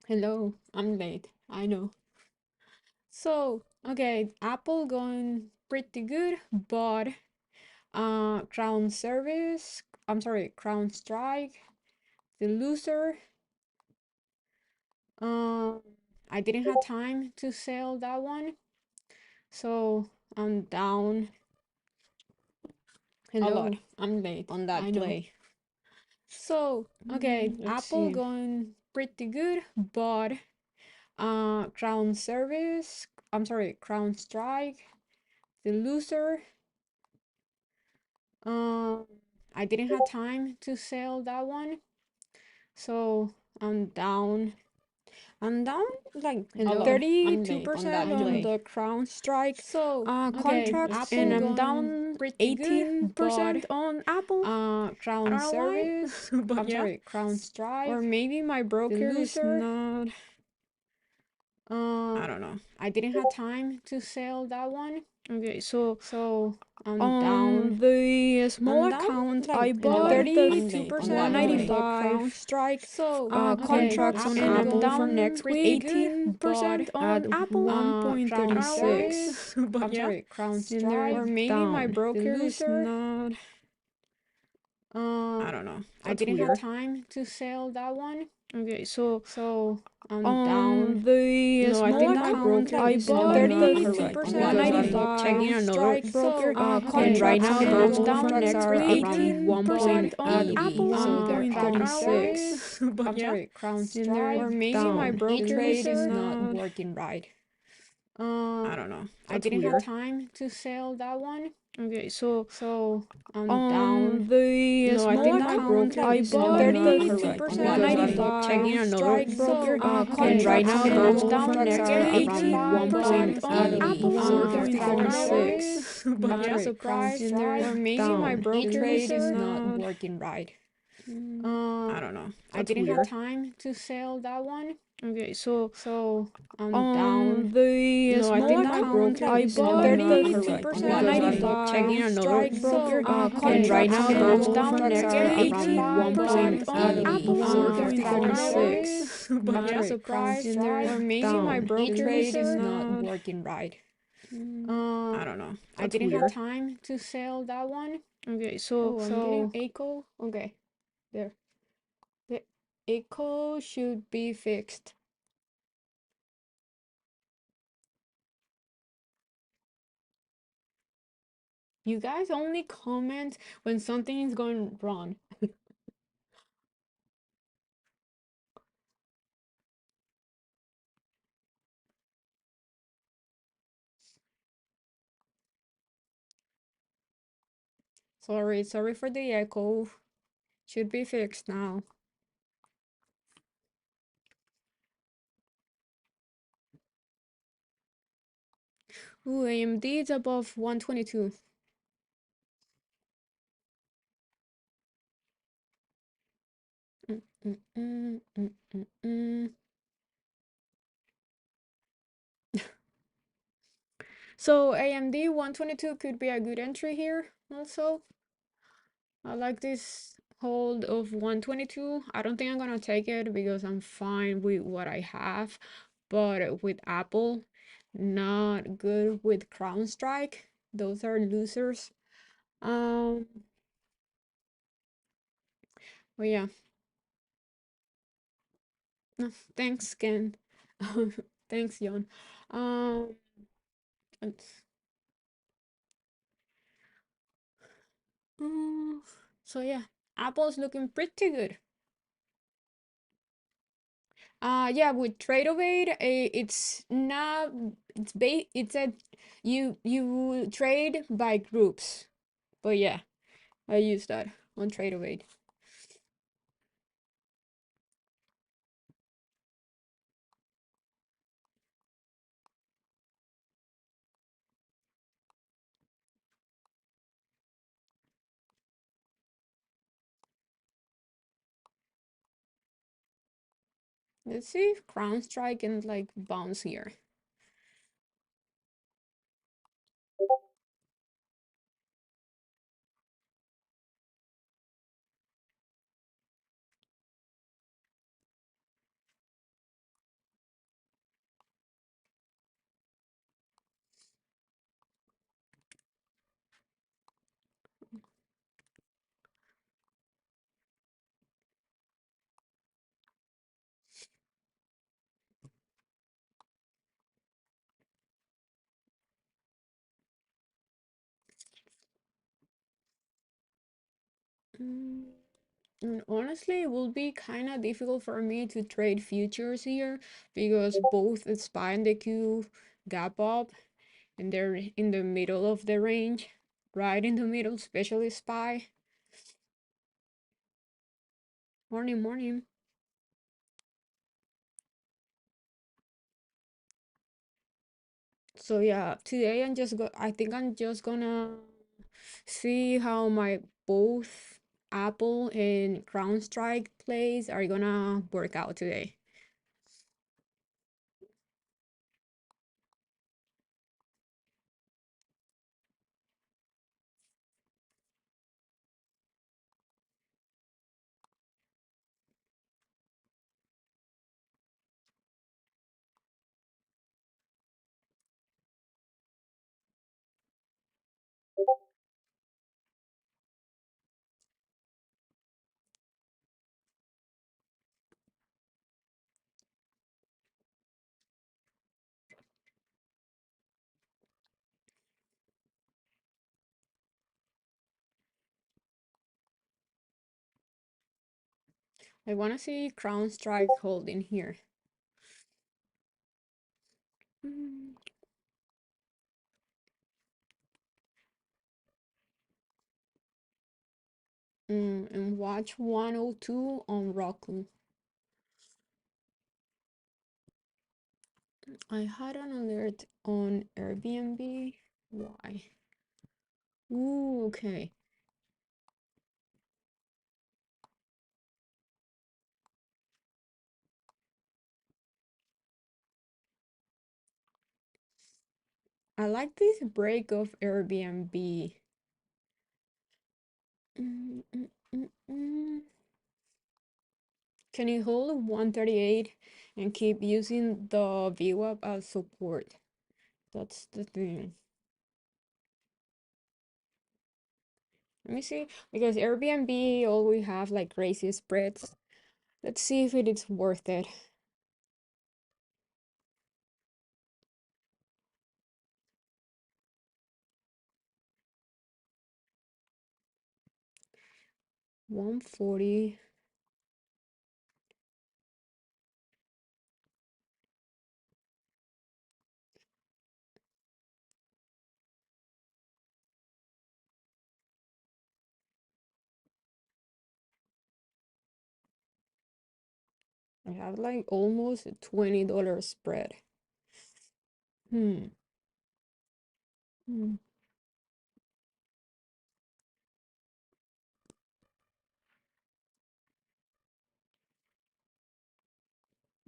Hello, I'm late. I know. So, okay, Apple going pretty good, but Crown Service, I'm sorry, Crown Strike, the loser. Um, I didn't have time to sell that one, so I'm down a lot. Hello, I'm late. on that I know. play. So, okay, Let's Apple see. going pretty good, but Crown Service, I'm sorry, Crown Strike, the loser. Um, I didn't have time to sell that one, so I'm down I'm down like a lot. I'm late. thirty-two I percent on know. the Crown Strike So, okay, contracts, and Apple I'm going down pretty good, but 18% on Apple. I Crown don't know why, Service, but I'm yeah. sorry, Crown Or Strike, maybe my the broker is loser. not. I don't know. I didn't have time to sell that one, Okay, so so I'm on the small I'm down account, like I a lot. bought I'm late on that the play. 195 strike So, okay, contracts, and Apple I'm going down next pretty week good, but 18% on Apple. Crown 1.36, Service, but I'm yeah. sorry, Crown And there, or Strike, maybe my the broker is loser. not. I Um, don't know. I That's didn't have weird. time to sell that one, Okay, so so I'm on down. the No, I small think my account, broker I is bought not the correct because because I'm I'm checking 195 another strike broker. and Okay, right now Apple those going contracts are pretty around good, but 1% on Apple, so their Crown 1.36, Service, but I'm yeah. sorry, Crown And there, Strike, or maybe my the broker trade is is not not. working right. I don't know. I That's didn't have weird. time to sell that one, Okay, so so I'm on down. the No, I small think my account, broker I is bought not the correct because I'm checking 195 another strike broker. and right Okay, now Apple those going contracts are around 1% on Apple, so their Crown 1.36, Service, but I'm yeah. sorry, Crown And there, or Strike, maybe my the broker trade is is not not. working right. I don't know. I That's didn't have weird. time to sell that one, Okay, so so I'm on down. the No, I small think my account, broker I is bought not the correct because I'm checking 195 another strike and okay, right now Apple those going contracts are around but 1% on Apple, so their Crown 1.36, Service, but I'm yeah. sorry, Crown And there, Strike, or maybe my the broker trade is is not not. working right. I don't know. I That's didn't have weird. time to sell that one, Okay, so oh, I'm getting echo. Okay, there. The echo should be fixed. You guys only comment when something is going wrong. Sorry for the echo. Should be fixed now. Ooh, AMD is above 122. Mm, mm, mm, mm, mm, mm. So AMD 122 could be a good entry here also. I like this hold of 122. I don't think I'm gonna take it because I'm fine with what I have, but with Apple, not good with Crown Strike. Those are losers. Um, but yeah, no, thanks, Ken. Thanks, Yon. Um, let's- mm, so yeah, Apple's looking pretty good. Yeah, with Trade of Aid, it's not it's a you trade by groups. But yeah, I use that on Trade of Aid. Let's see if Crown Strike can like bounce here. Mm, and honestly, it will be kind of difficult for me to trade futures here because both the SPY and the Q gap up and they're in the middle of the range, right in the middle, especially SPY. Morning, morning. So yeah, today I think I'm just gonna see how my both Apple and Crown Strike plays are gonna work out today. I wanna see Crown Strike holding here. Mm, and watch 102 on Roku. I had an alert on Airbnb. Why? Ooh, okay. I like this break of Airbnb. Mm, mm, mm, mm. Can you hold 138 and keep using the VWAP as support? That's the thing. Let me see, because Airbnb always have like crazy spreads. Let's see if it is worth it. One 40. I have like almost a $20 spread. Hmm. Hmm.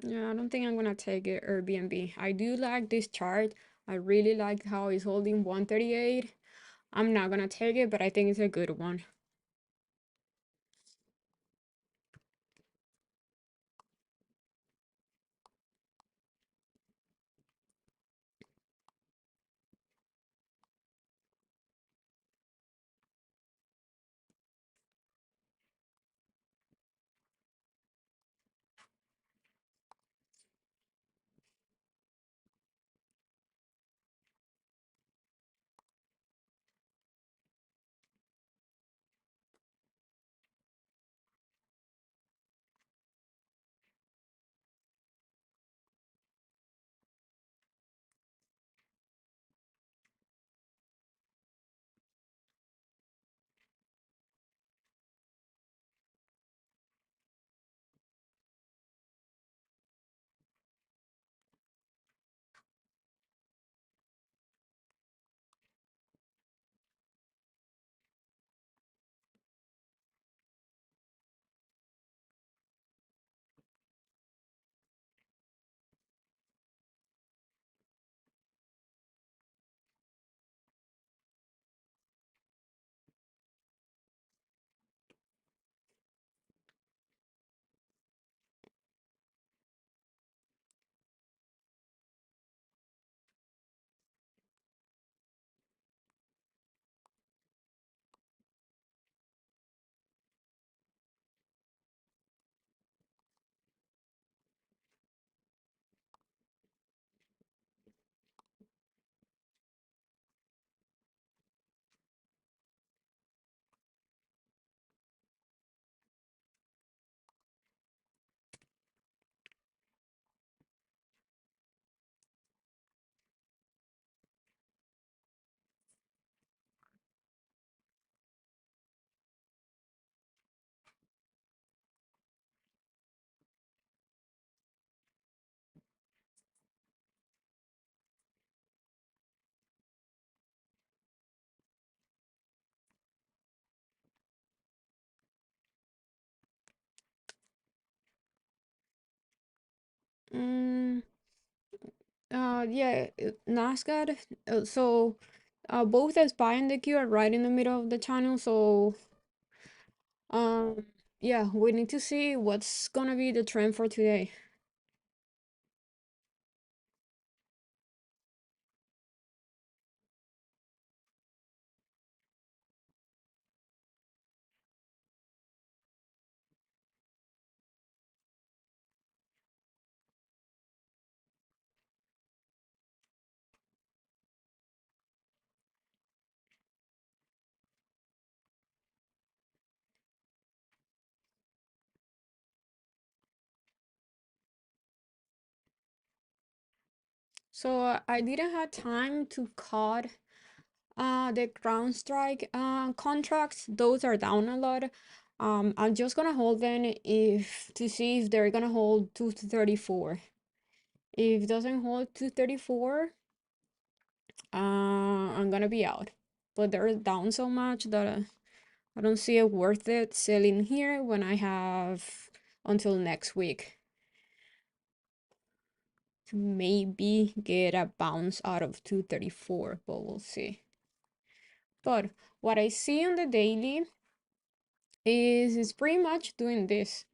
Yeah, I don't think I'm gonna take it Airbnb. I do like this chart. I really like how it's holding 138. I'm not gonna take it, but I think it's a good one. Yeah, NASCAR. Both the spy and the Q are right in the middle of the channel. Um, yeah, we need to see what's gonna be the trend for today. I didn't have time to cut the ground strike contracts. Those are down a lot. I'm just gonna hold them if to see if they're gonna hold 234. If it doesn't hold 234, I'm gonna be out. But they're down so much that I don't see it worth it selling here when I have until next week to maybe get a bounce out of 234, but we'll see. But what I see on the daily is it's pretty much doing this.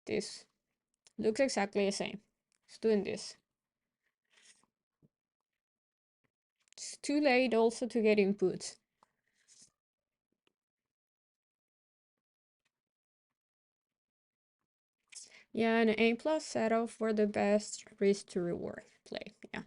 This looks exactly the same. It's doing this. It's too late also to get inputs. Yeah, an A plus setup for the best risk to reward play. Yeah.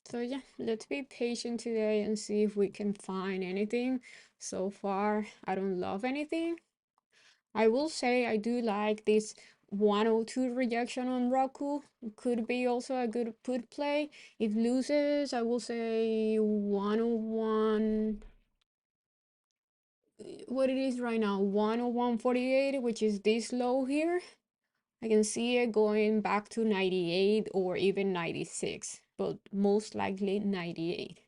So yeah, let's be patient today and see if we can find anything. So far, I don't love anything. I will say I do like this 102 rejection on Roku. Could be also a good put play. If loses, I will say 101. What it is right now, 101.48, which is this low here. I can see it going back to 98 or even 96, but most likely 98.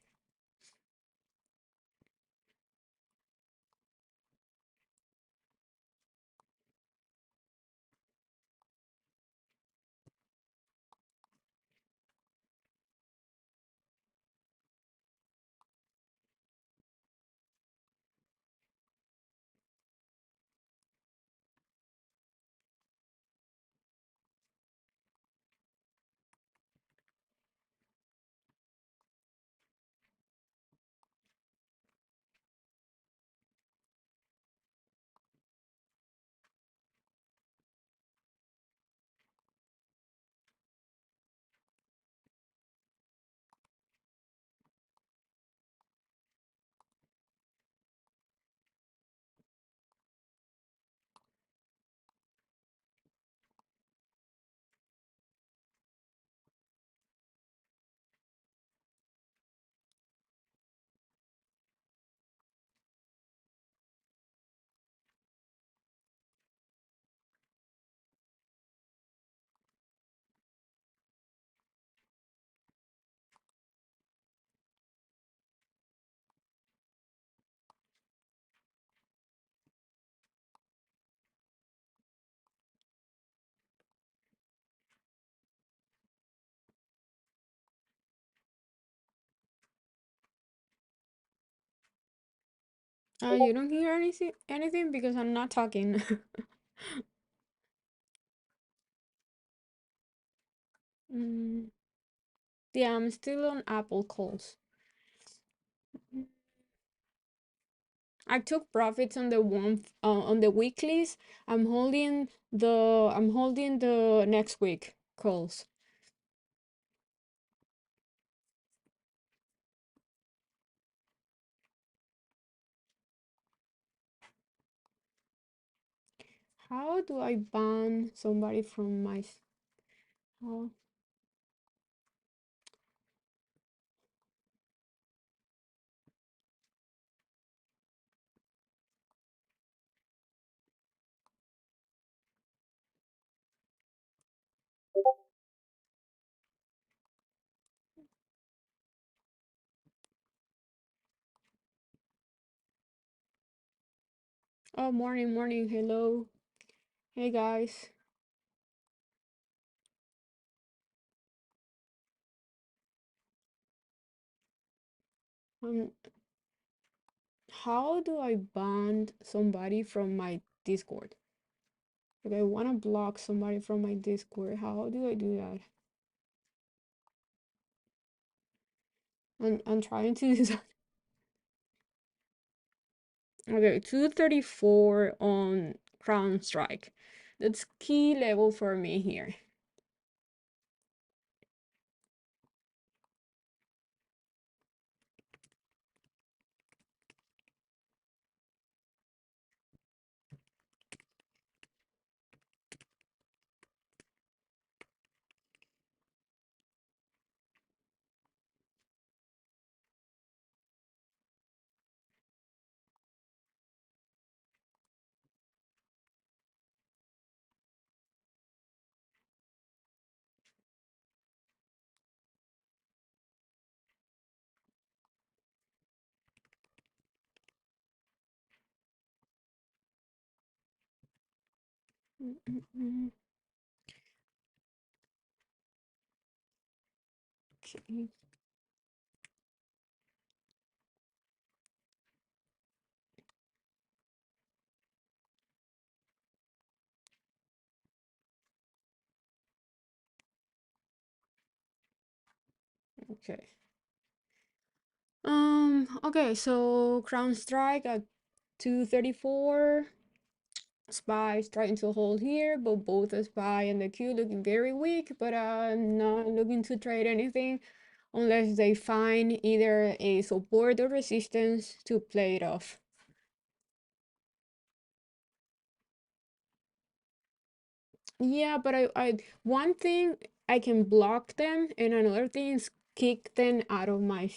You don't hear anything because I'm not talking. Mm, yeah, I'm still on Apple calls. I took profits on the on the weeklies. I'm holding the next week calls. How do I ban somebody from my oh, oh, morning, morning, hello. Hey guys. Um how do I ban somebody from my Discord? Like I wanna block somebody from my Discord. How do I do that? I'm trying to do that. Okay, 234 on Crown Strike. That's key level for me here. Mm, mm, mm. Okay. Okay. Okay, so Crown Strike at 234. Spy trying to hold here, but both the Spy and the Q looking very weak, but I'm not looking to trade anything unless they find either a support or resistance to play it off. Yeah, but I one thing I can block them, and another thing is kick them out of my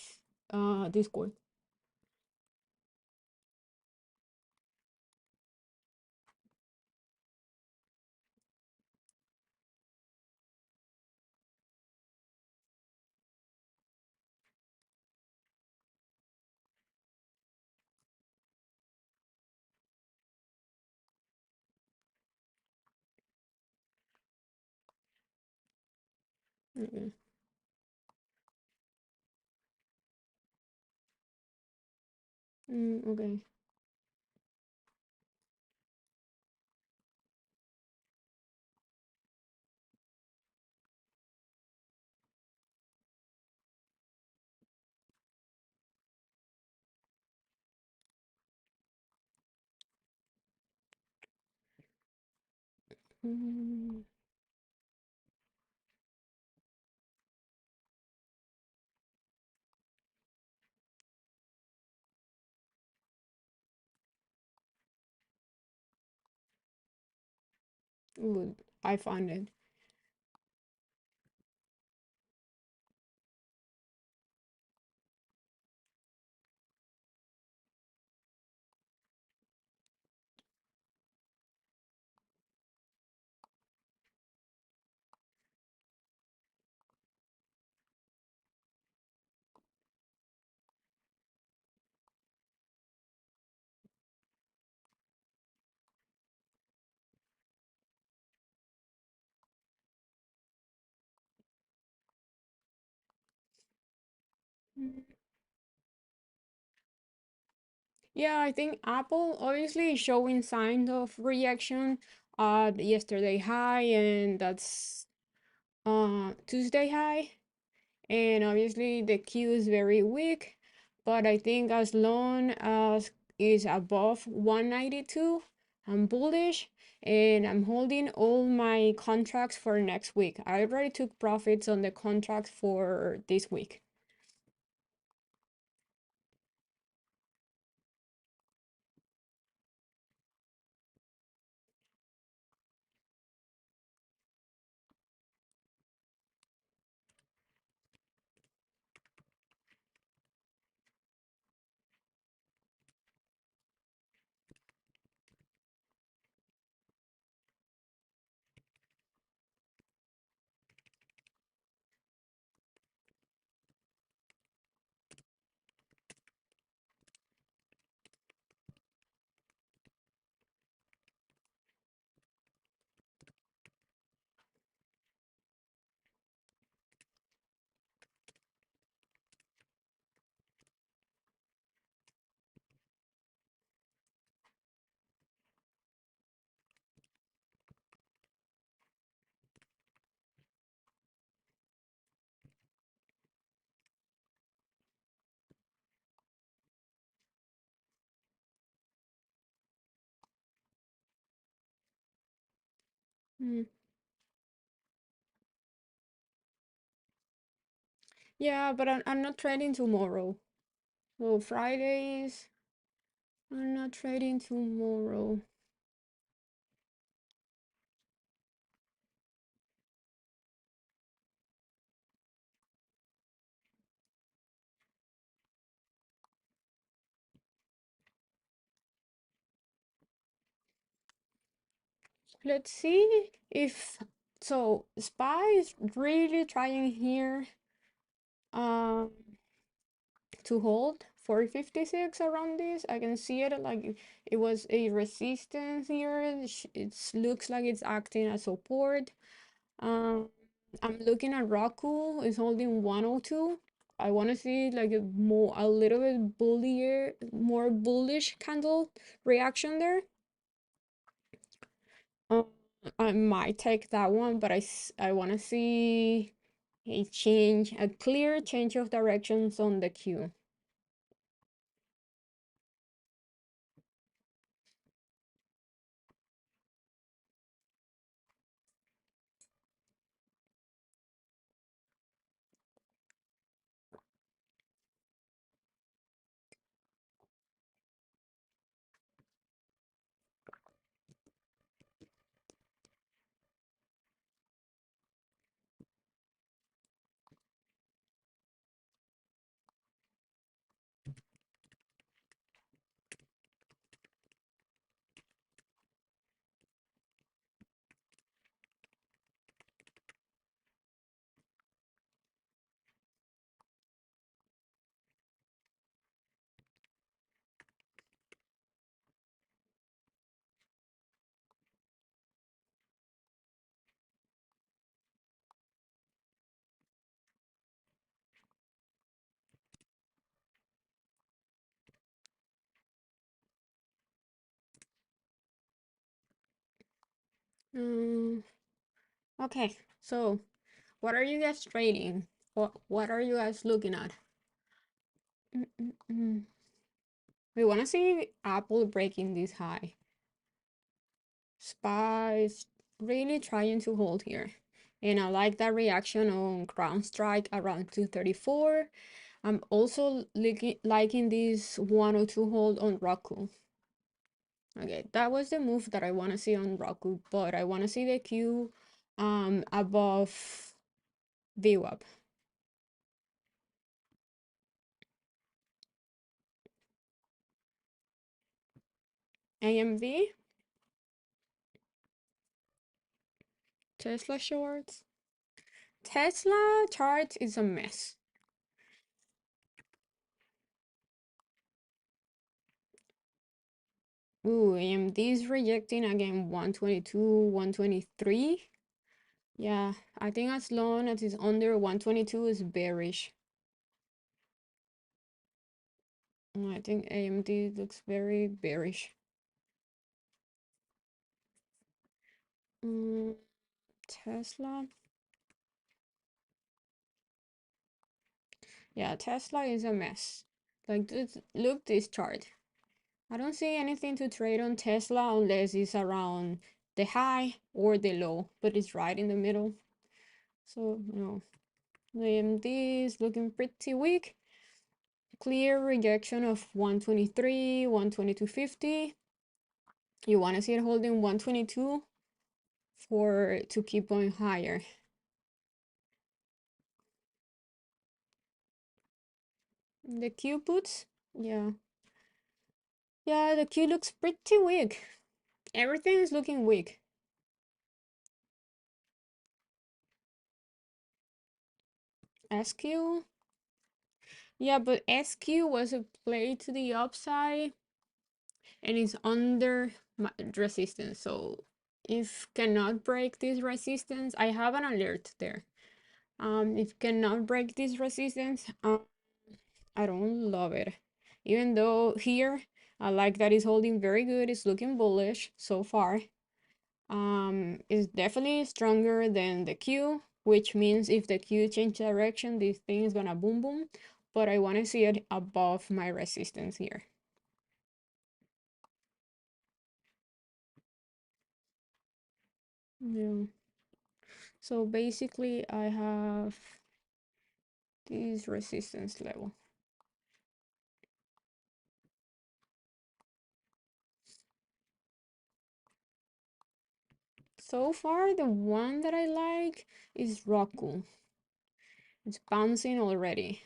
Discord. Okay. Okay. Mm, Good. I found it. Mm, Yeah, I think Apple obviously is showing signs of reaction at yesterday high, and that's Tuesday high. And obviously the Q is very weak, but I think as long as is above 192, I'm bullish, and I'm holding all my contracts for next week. I already took profits on the contracts for this week. Mm. Yeah, but I'm not trading tomorrow. So Fridays, I'm not trading tomorrow. Let's see if so SPY is really trying here um to hold 456 around this. I can see it like it was a resistance here. It looks like it's acting as support. Um, I'm looking at Roku is holding 102. I want to see like a little bit bullier, more bullish candle reaction there. Um, I might take that one, but I want to see a clear change of directions on the queue. Um, okay, so what are you guys trading? What are you guys looking at? Mm-mm-mm. We want to see Apple breaking this high. Spies really trying to hold here. And I like that reaction on ground strike around 234. I'm also liking this 102 hold on Roku. Okay, that was the move that I want to see on Roku, but I want to see the Q above VWAP. AMV, Tesla shorts. Tesla chart is a mess. Ooh, AMD is rejecting again 122, 123. Yeah, I think as long as it's under 122 is bearish. I think AMD looks very bearish. Mm, Tesla. Yeah, Tesla is a mess. Like, look this chart. I don't see anything to trade on Tesla unless it's around the high or the low, but it's right in the middle. So, the AMD is looking pretty weak. Clear rejection of 123, 122.50. You want to see it holding 122 for to keep going higher. The Q puts, yeah. Yeah, the Q looks pretty weak. Everything is looking weak. SQ, yeah, but SQ was a play to the upside and it's under resistance. So if cannot break this resistance, I have an alert there. If cannot break this resistance, I don't love it. Even though here, I like that it's holding very good. It's looking bullish so far. It's definitely stronger than the Q, which means if the Q change direction, this thing is gonna boom boom. But I want to see it above my resistance here. Yeah. So basically, I have this resistance level. So far, the one that I like is Roku. It's bouncing already.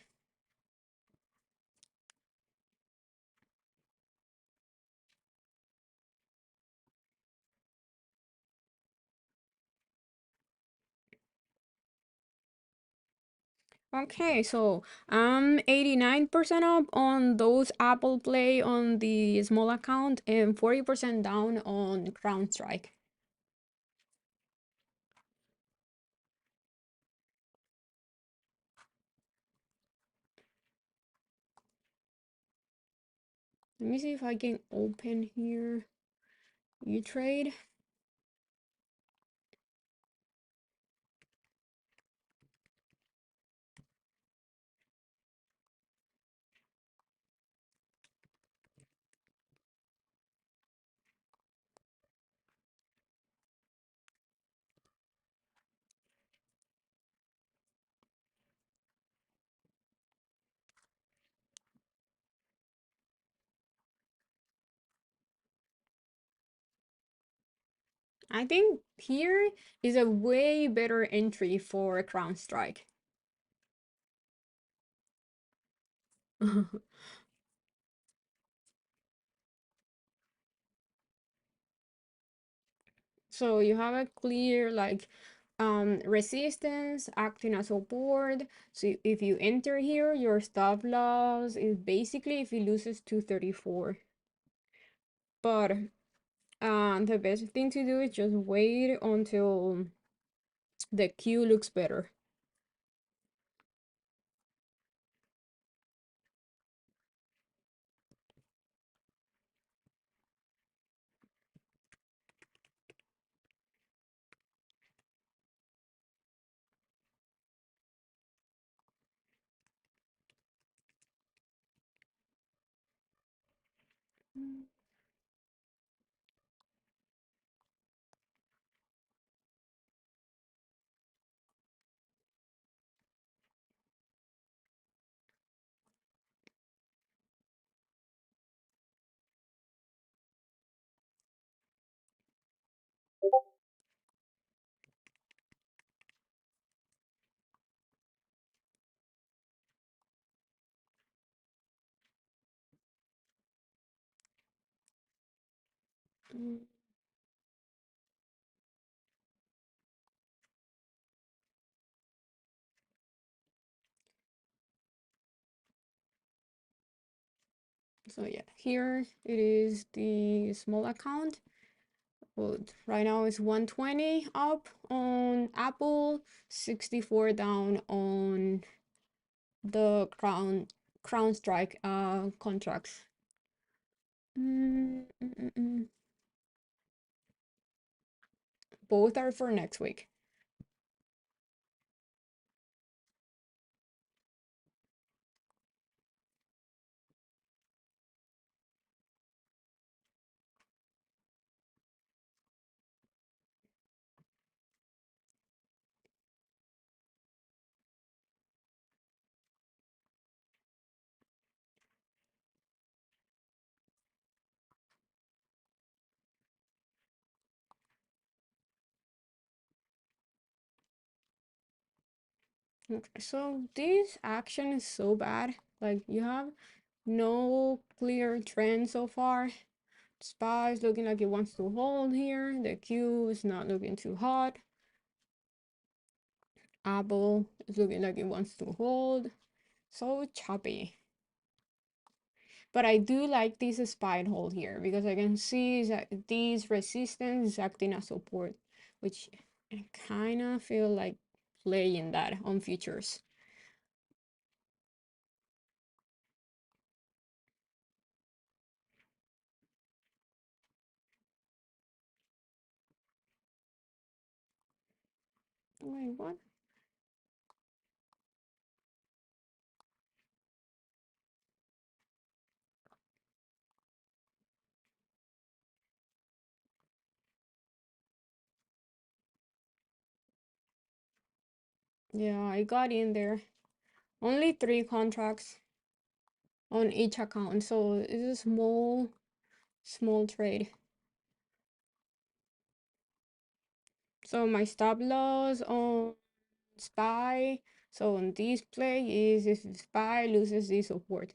Okay, so I'm 89% up on those Apple Play on the small account and 40% down on CrowdStrike. Let me see if I can open here. You trade. I think here is a way better entry for CrowdStrike. So you have a clear like resistance acting as support. So if you enter here, your stop loss is basically if it loses 234. But the best thing to do is just wait until the Q looks better. Mm, So yeah, here it is the small account. Well, right now it's 120 up on Apple, 64 down on the crown strike contracts. Mm, mm, mm, mm. Both are for next week. Okay, so this action is so bad. Like you have no clear trend so far. SPY is looking like it wants to hold here. The Q is not looking too hot. Apple is looking like it wants to hold. So choppy. But I do like this SPY and hold here because I can see that this resistance is acting as support, which I kind of feel like playing that on futures. Wait, what? Yeah, I got in there. Only 3 contracts on each account, so it's a small trade. So my stop loss on SPY, so on this play is if SPY loses this support.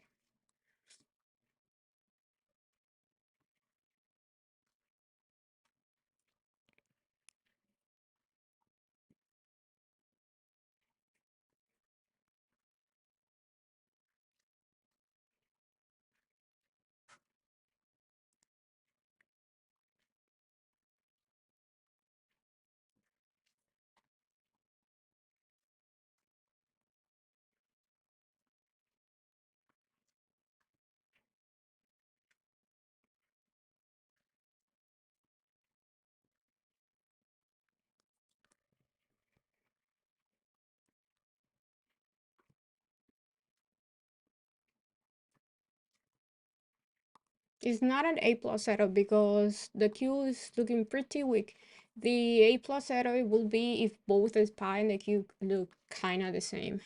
It's not an A plus setup because the Q is looking pretty weak. The A plus setup will be if both the SPY and the Q look kind of the same.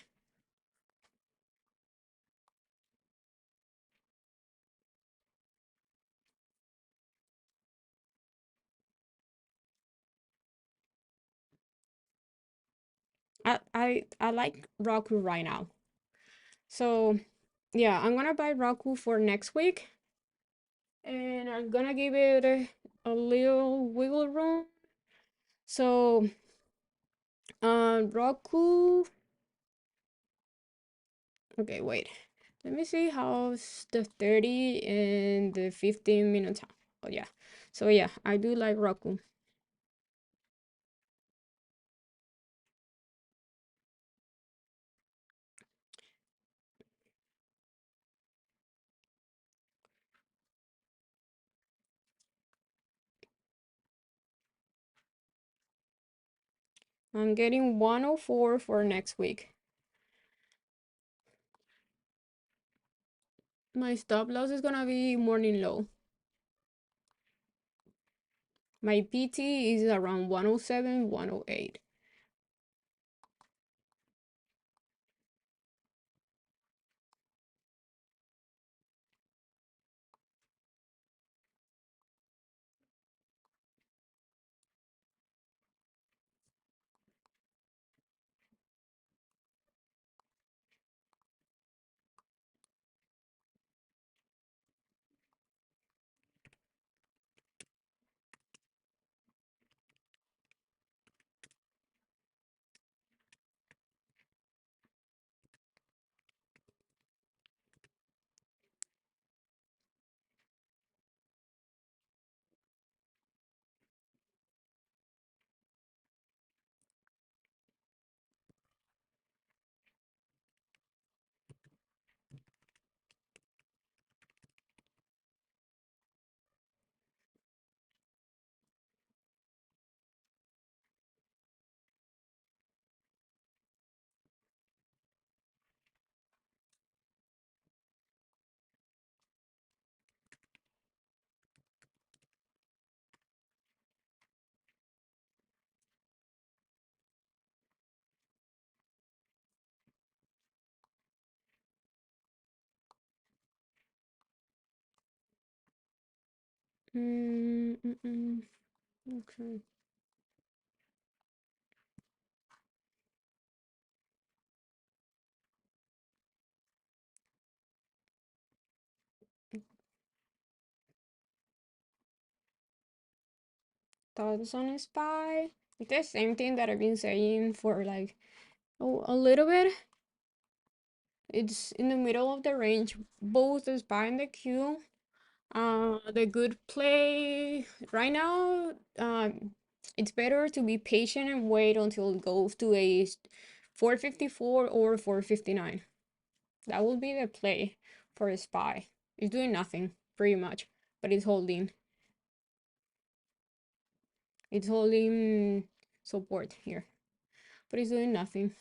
I like Roku right now. So yeah, I'm gonna buy Roku for next week, and I'm gonna give it a little wiggle room. So Roku. Okay, wait. Let me see how's the 30 and the 15 minutes. Oh yeah. So yeah, I do like Roku. I'm getting 104 for next week. My stop loss is gonna be morning low. My PT is around 107, 108. Mm, mm, mm. Okay. Thoughts on a spy? It's the same thing that I've been saying for like, oh, a little bit. It's in the middle of the range, both the spy and the Q. The good play right now, it's better to be patient and wait until it goes to a 454 or 459. That will be the play for a spy. It's doing nothing, pretty much, but it's holding. It's holding support here, but it's doing nothing.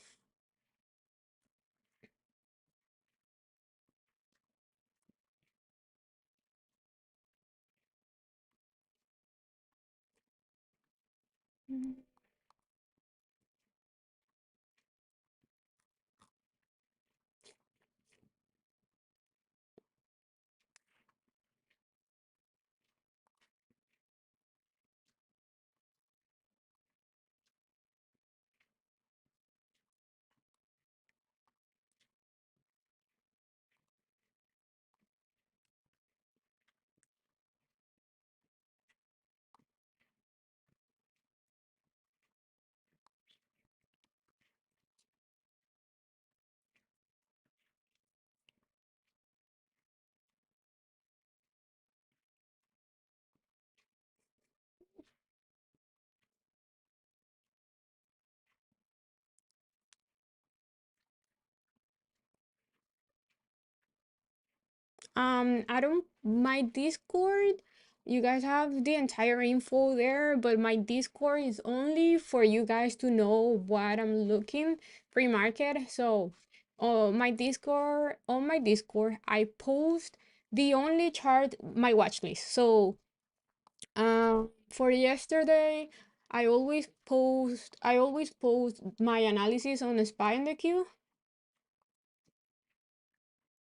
I don't, my Discord, you guys have the entire info there, but my Discord is only for you guys to know what I'm looking pre-market. So, on my Discord, I post the only chart, my watch list. So, for yesterday, I always post my analysis on the SPY and the Q.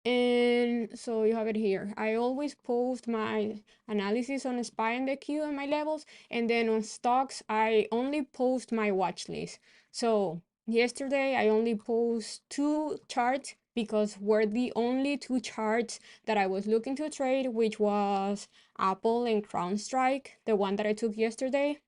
And so you have it here. I always post my analysis on SPY and the Q and my levels, and then on stocks, I only post my watch list. So yesterday, I only post two charts because were the only two charts that I was looking to trade, which was Apple and CrowdStrike, the one that I took yesterday.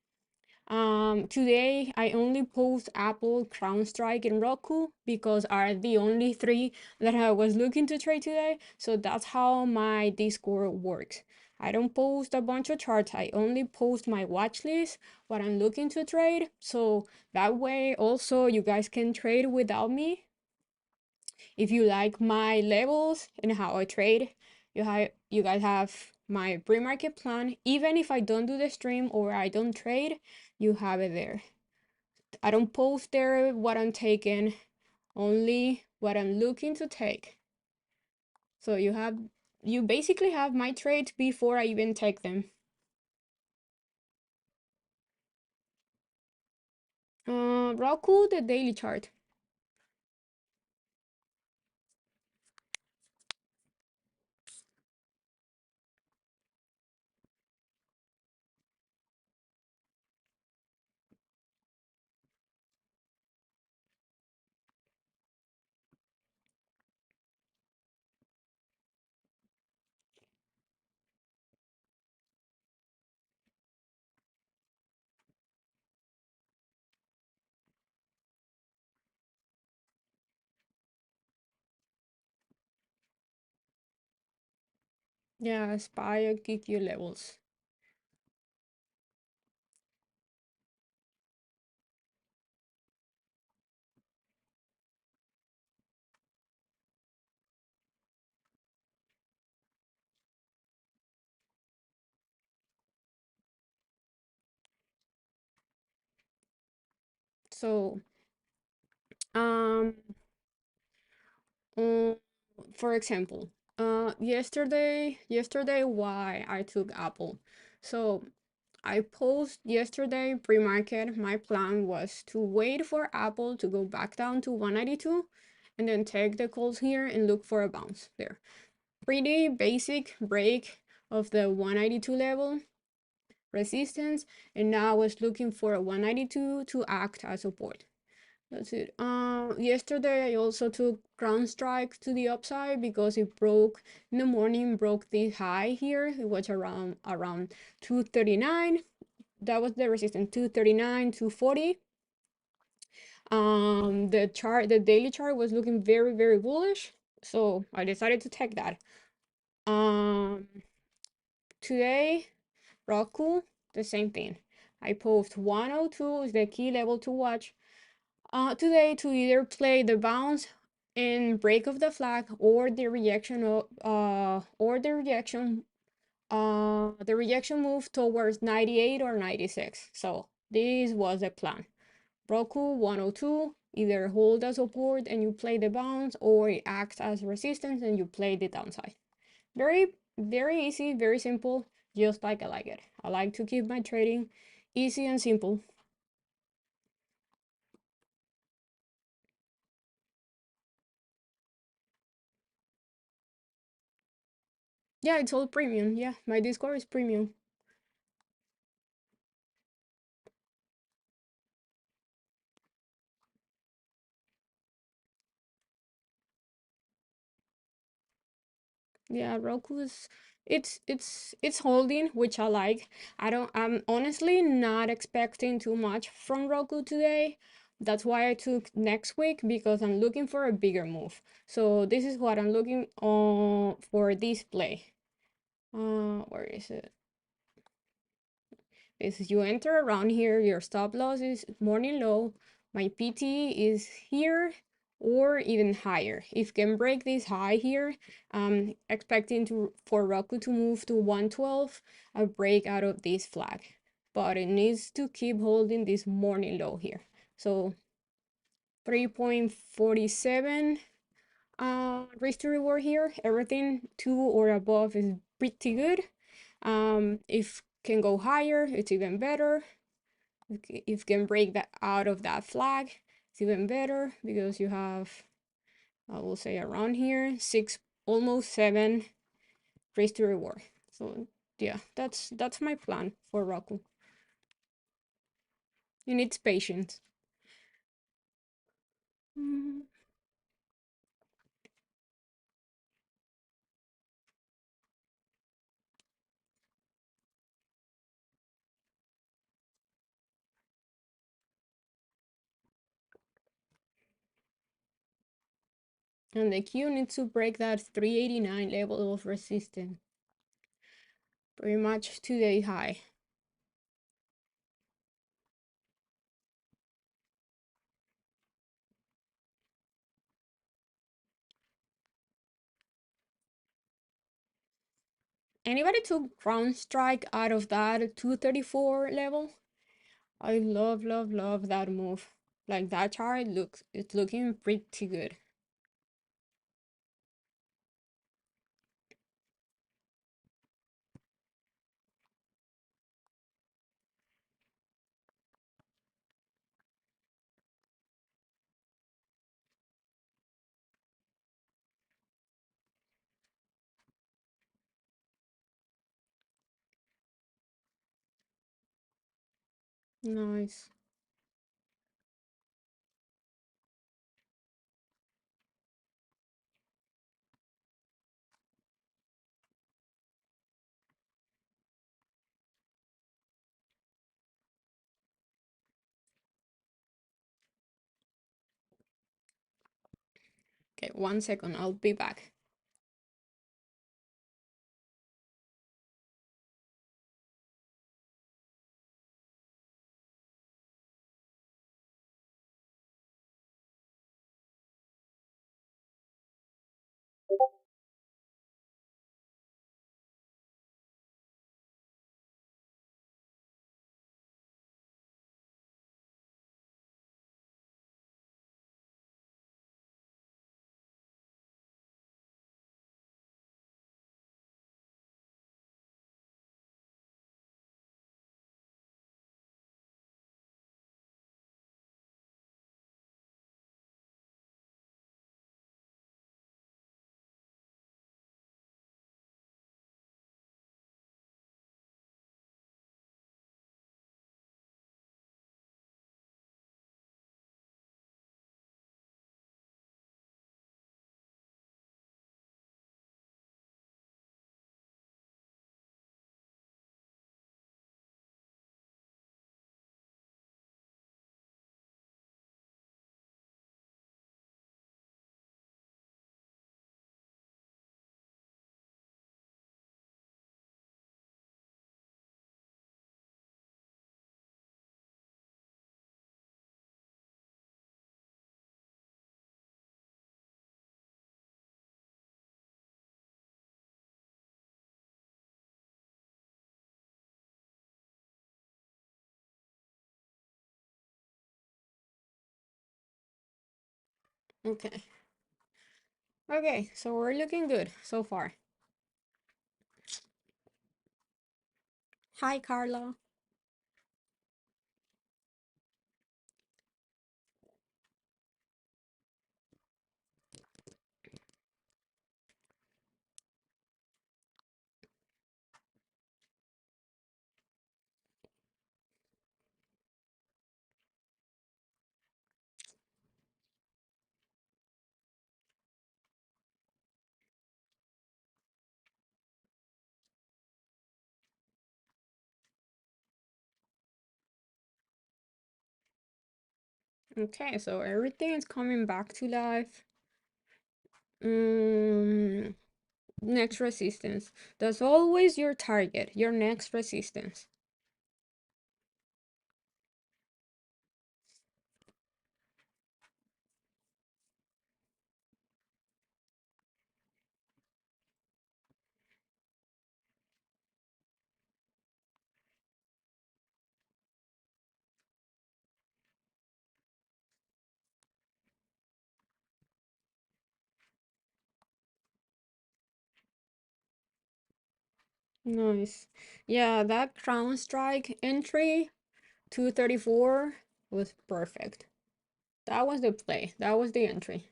Today I only post Apple, CrowdStrike, and Roku because are the only three that I was looking to trade today. So that's how my Discord works. I don't post a bunch of charts. I only post my watch list, what I'm looking to trade. So that way also you guys can trade without me. If you like my levels and how I trade, you guys have my pre-market plan. Even if I don't do the stream or I don't trade, you have it there. I don't post there what I'm taking, only what I'm looking to take. So you basically have my trades before I even take them. Roku, the daily chart. Yeah, SPY give you levels. So, um, um, for example, yesterday why I took Apple. So I post yesterday pre-market. My plan was to wait for Apple to go back down to 192 and then take the calls here and look for a bounce there. Pretty basic break of the 192 level resistance, and now I was looking for a 192 to act as support. That's it. Yesterday I also took ground strike to the upside because it broke in the morning, broke this high here. It was around 239. That was the resistance, 239, 240. The daily chart was looking very, very bullish, so I decided to take that. Um, Today, Roku, the same thing. I post 102 is the key level to watch. Today to either play the bounce and break of the flag or the reaction of the reaction move towards 98 or 96. So this was the plan. Roku 102, either hold as support and you play the bounce, or it acts as resistance and you play the downside. Very, very easy, very simple, just like I like it. I like to keep my trading easy and simple. Yeah, it's all premium. Yeah, my Discord is premium. Yeah, Roku's it's holding, which I like. I'm honestly not expecting too much from Roku today. That's why I took next week because I'm looking for a bigger move. So this is what I'm looking on for this play. Where is it? Is you enter around here, your stop loss is morning low, my PT is here or even higher. If you can break this high here, I'm expecting for Roku to move to 112, a break out of this flag, but it needs to keep holding this morning low here. So 3.47 risk to reward here. Everything 2 or above is pretty good. If can go higher, it's even better. If you can break that out of that flag, it's even better because you have, I will say around here, 6, almost 7 risk to reward. So yeah, that's my plan for Roku. It needs patience. Mm. And the Q needs to break that 389 level of resistance. Pretty much today high. Anybody took ground strike out of that 234 level? I love, love, love that move. Like that chart it's looking pretty good. Nice. Okay, 1 second, I'll be back. Okay. Okay, so we're looking good so far. Hi, Carla. Okay, so everything is coming back to life. Mm, next resistance. That's always your target, your next resistance. Nice. Yeah, that crown strike entry, 234, was perfect. That was the play. That was the entry.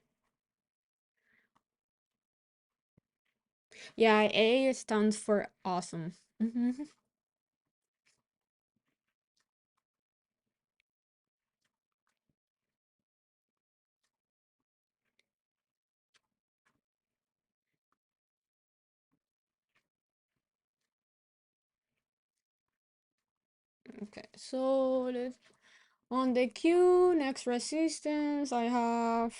Yeah, A stands for awesome. Mhm. Okay, so let's on the Q, next resistance, I have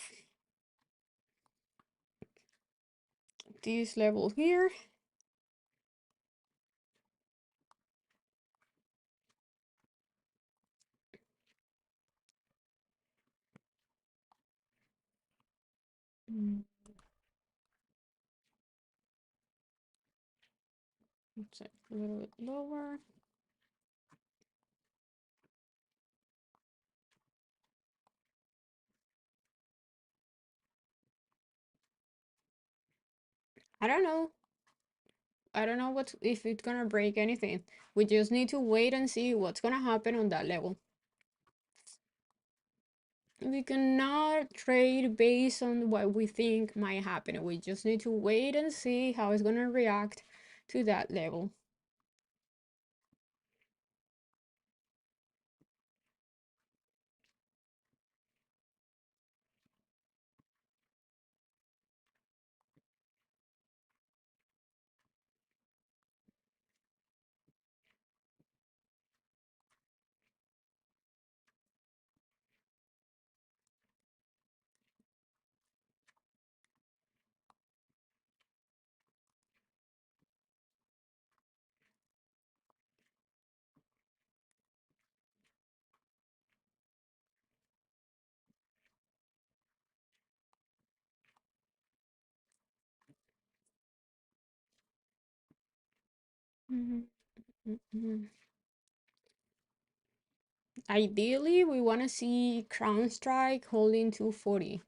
this level here. Mm, It's a little bit lower. I don't know. I don't know what if it's gonna break anything. We just need to wait and see what's gonna happen on that level. We cannot trade based on what we think might happen. We just need to wait and see how it's gonna react to that level. Mhm, mhm. Ideally, we want to see Crown Strike holding 240.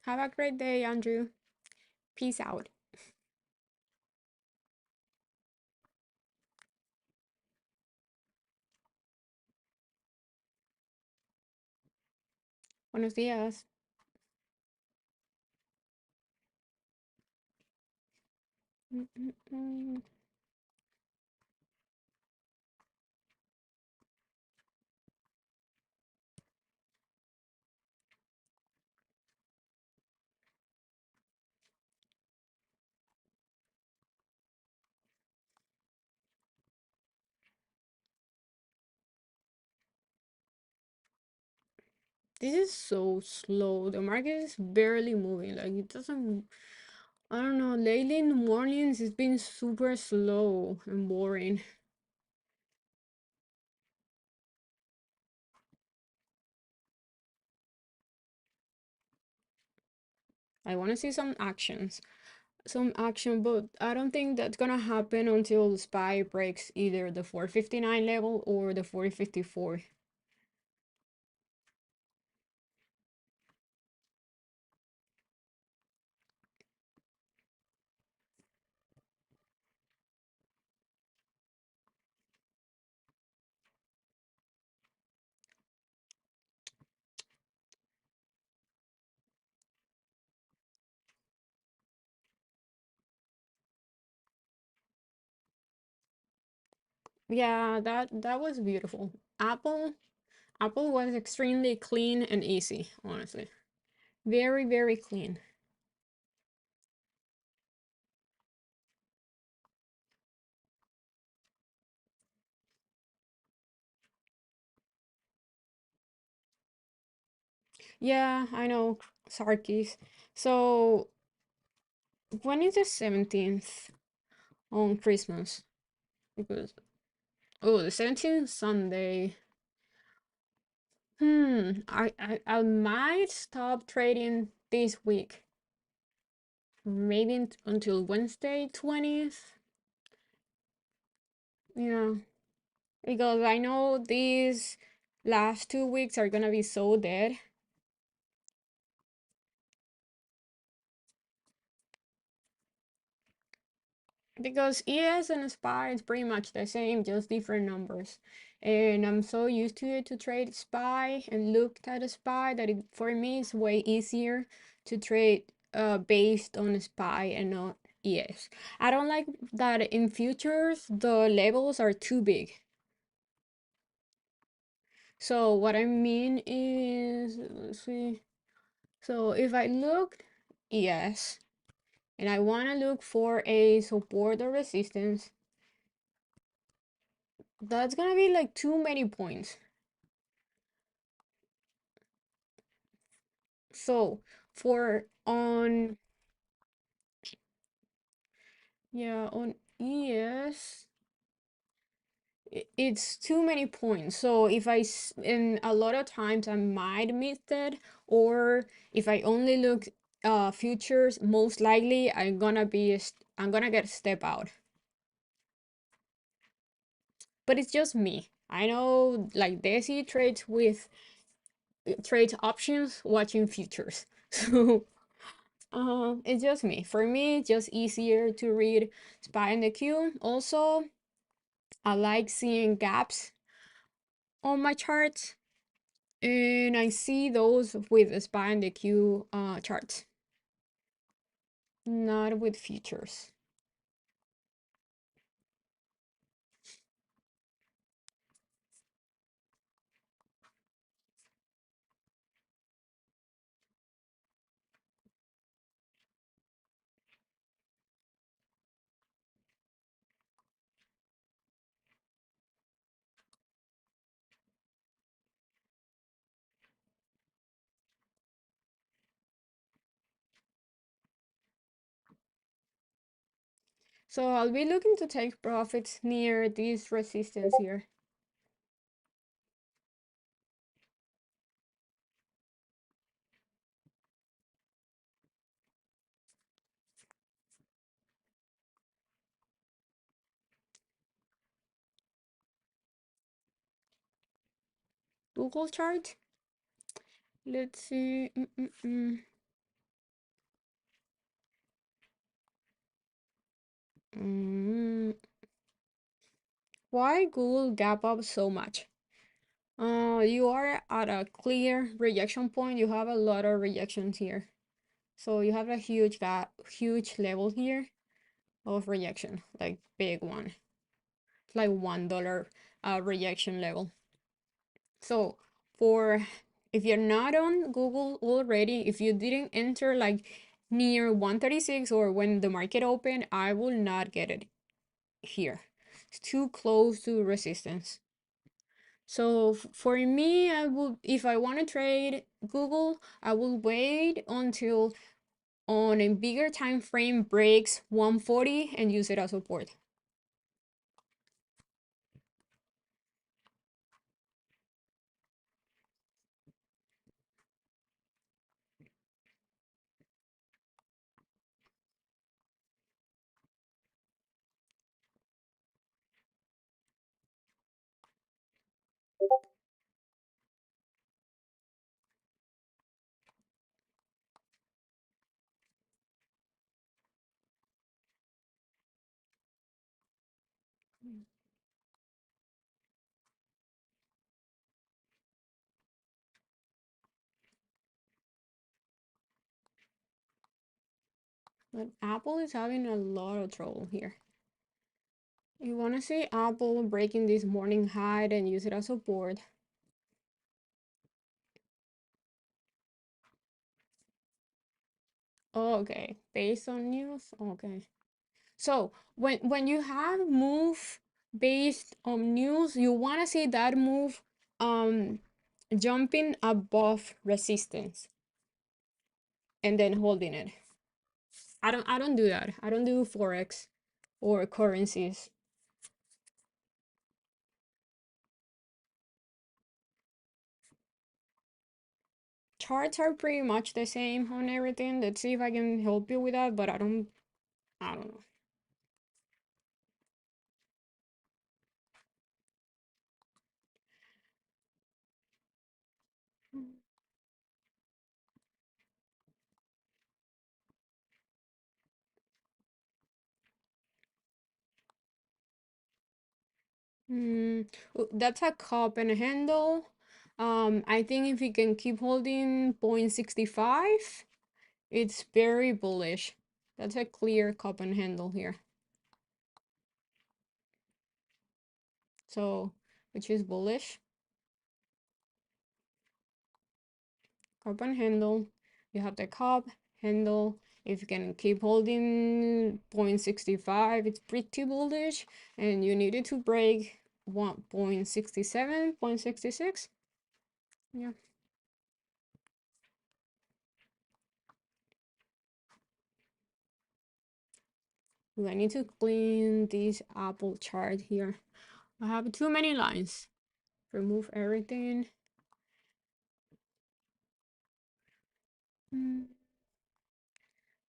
Have a great day, Andrew. Peace out. Buenos días. Mm, mm, mm. This is so slow. The market is barely moving. Like it doesn't. I don't know. Lately in the mornings, it's been super slow and boring. I want to see some action, but I don't think that's gonna happen until SPY breaks either the 459 level or the 454. Yeah, that was beautiful. Apple Apple was extremely clean and easy, honestly. Very, very clean. Yeah, I know, Sarkis. So, when is the 17th on Christmas? Because, oh, the 17th Sunday. I might stop trading this week. Maybe until Wednesday 20th. Yeah, because I know these last 2 weeks are gonna be so dead. Because ES and SPY is pretty much the same, just different numbers. And I'm so used to it to trade SPY and look at a SPY that for me it's way easier to trade based on SPY and not ES. I don't like that in futures the levels are too big. So what I mean is, let's see. So if I look ES and I want to look for a support or resistance, that's gonna be like too many points. So for on yeah on ES it's too many points. So if in a lot of times I might miss it, or if I only look futures, most likely I'm gonna get step out. But it's just me. I know like Desi trades options watching futures. So it's just me. For me, it's just easier to read SPY and the Q. Also, I like seeing gaps on my charts, and I see those with the SPY and the Q charts, not with futures. So I'll be looking to take profits near this resistance here. Google chart. Let's see. Mm. Why Google gap up so much? You are at a clear rejection point. You have a lot of rejections here. So you have a huge gap, huge level here of rejection, like big one. It's like $1 rejection level. So for if you're not on Google already, if you didn't enter like near 136 or when the market opened, I will not get it here. It's too close to resistance. So for me, I will if I want to trade Google, I will wait until on a bigger time frame breaks 140 and use it as support. But Apple is having a lot of trouble here. You want to see Apple breaking this morning high and use it as support. Okay, based on news. Okay. So when you have move based on news, you want to see that move um jumping above resistance and then holding it. I don't do that. I don't do forex or currencies. Charts are pretty much the same on everything. Let's see if I can help you with that, but I don't know. Mm, that's a cup and a handle. I think if you can keep holding 0.65, it's very bullish. That's a clear cup and handle here. So, which is bullish. Cup and handle. You have the cup, handle. If you can keep holding 0.65, it's pretty bullish. And you need it to break 1.67, 0.66. Yeah. I need to clean this Apple chart here. I have too many lines. Remove everything.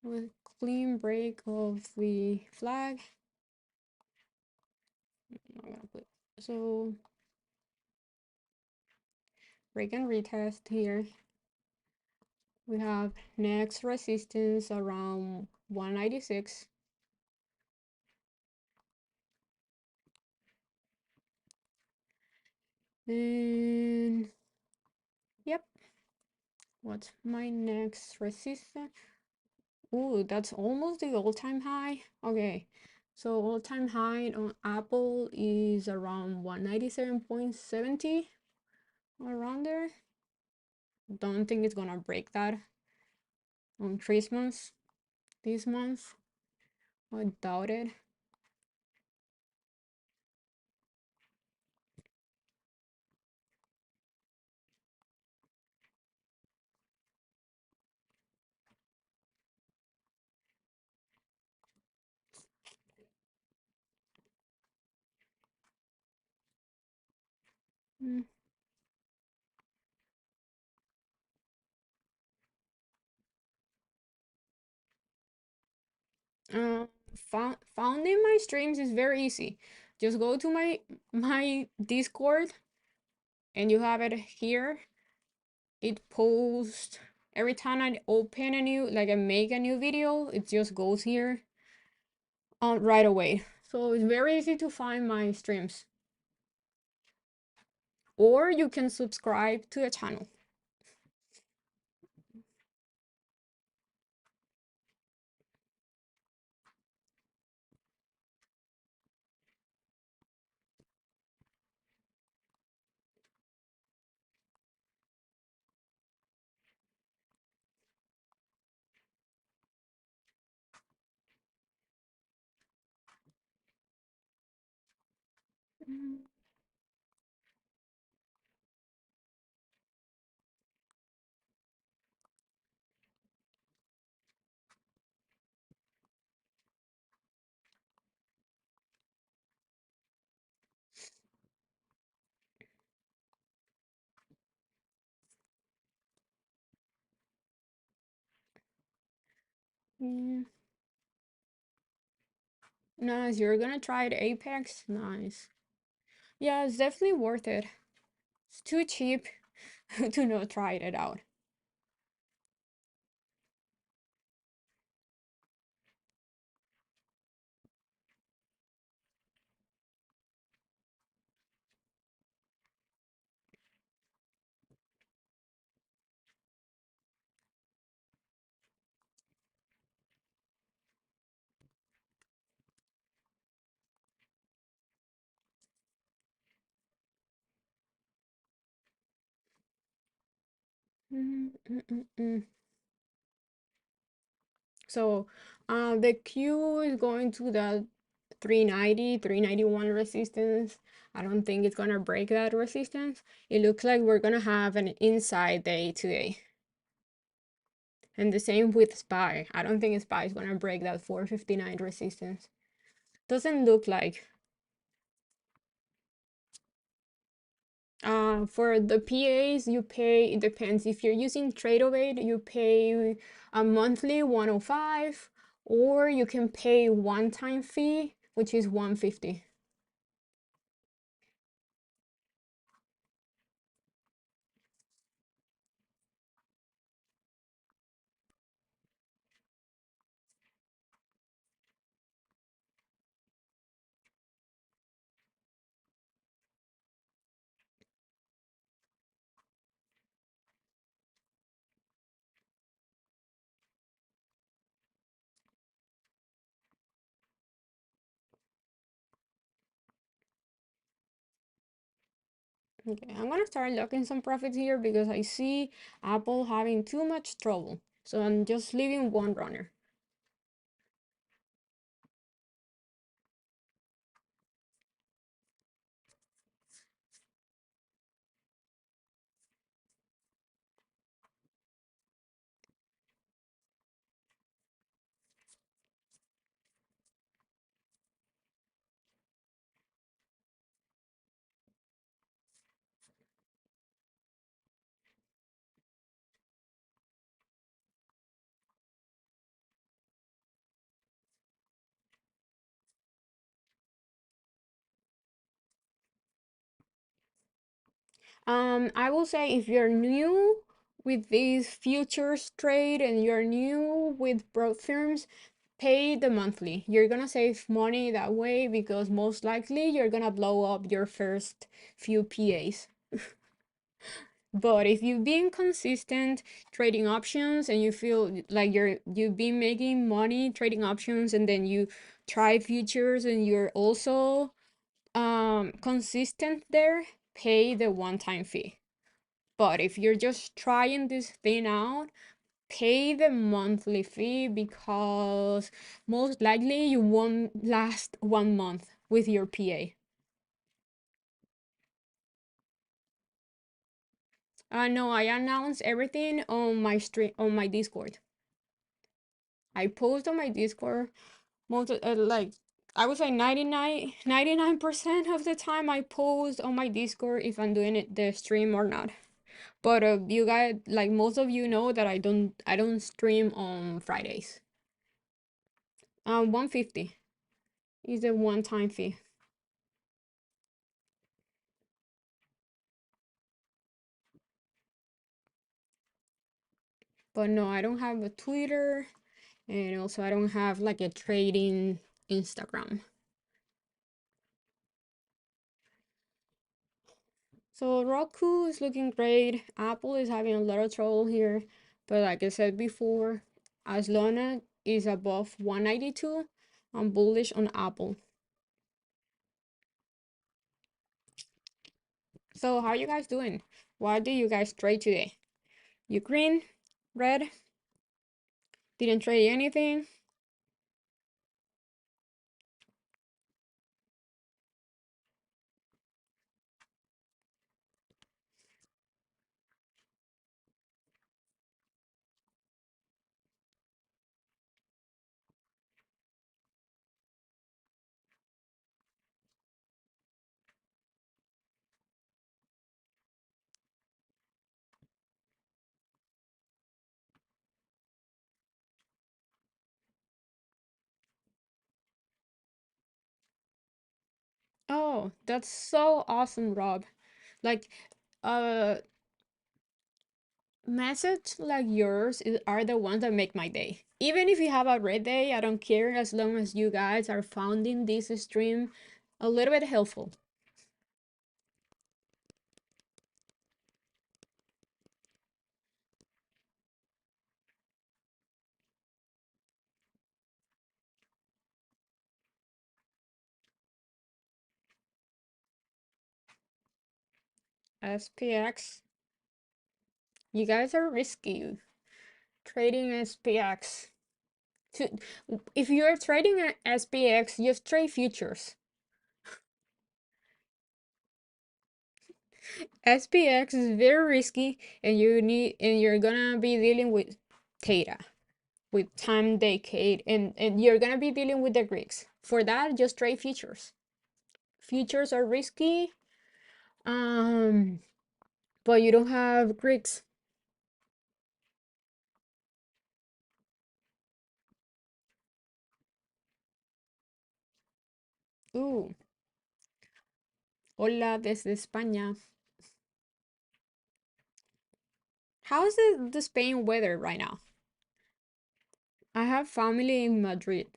With clean break of the flag. I'm not gonna put so break and retest here. We have next resistance around 196. And yep, what's my next resistance? Ooh, that's almost the all-time high. Okay, so all-time high on Apple is around 197.70, around there. Don't think it's gonna break that on Christmas this month. I doubt it. Mm. Founding my streams is very easy. Just go to my Discord and you have it here. It posts every time I open a new, like I make a new video, it just goes here right away. So it's very easy to find my streams. Or you can subscribe to the channel. Yeah. Nice, you're gonna try the Apex? Nice. Yeah, it's definitely worth it. It's too cheap to not try it out. Mm, mm, mm, mm. So, the Q is going to the 390, 391 resistance. I don't think it's gonna break that resistance. It looks like we're gonna have an inside day today. And the same with SPY. I don't think SPY is gonna break that 459 resistance. Doesn't look like. For the PAs, you pay, it depends. If you're using Tradeovate, you pay a monthly 105, or you can pay one-time fee, which is 150. Okay, I'm gonna start looking some profits here because I see Apple having too much trouble. So I'm just leaving one runner. I will say if you're new with this futures trade and you're new with broad firms, pay the monthly. You're gonna save money that way because most likely you're gonna blow up your first few PAs. But if you've been consistent trading options and you feel like you've been making money trading options and then you try futures and you're also consistent there, pay the one-time fee. But if you're just trying this thing out, pay the monthly fee because most likely you won't last 1 month with your PA. No, I announce everything on my stream on my Discord. I post on my Discord most like I would say 99% of the time I post on my Discord if I'm doing it the stream or not. But you guys, like most of you know that I don't stream on Fridays. 150 is a one-time fee. But no, I don't have a Twitter, and also I don't have like a trading Instagram. So Roku is looking great. Apple is having a lot of trouble here, but like I said before, as long as is above 192, I'm bullish on Apple. So how are you guys doing? What do you guys trade today? You green, red, didn't trade anything? Oh, that's so awesome, Rob. Like, uh, message like yours are the ones that make my day. Even if you have a red day, I don't care as long as you guys are finding this stream a little bit helpful. SPX. You guys are risky trading SPX. To, if you're trading at SPX, just trade futures. SPX is very risky, and you're gonna be dealing with theta, with time decade, and you're gonna be dealing with the Greeks. For that, just trade futures. Futures are risky, um, but you don't have Greeks. Ooh, hola desde España. How is the Spain weather right now? I have family in Madrid.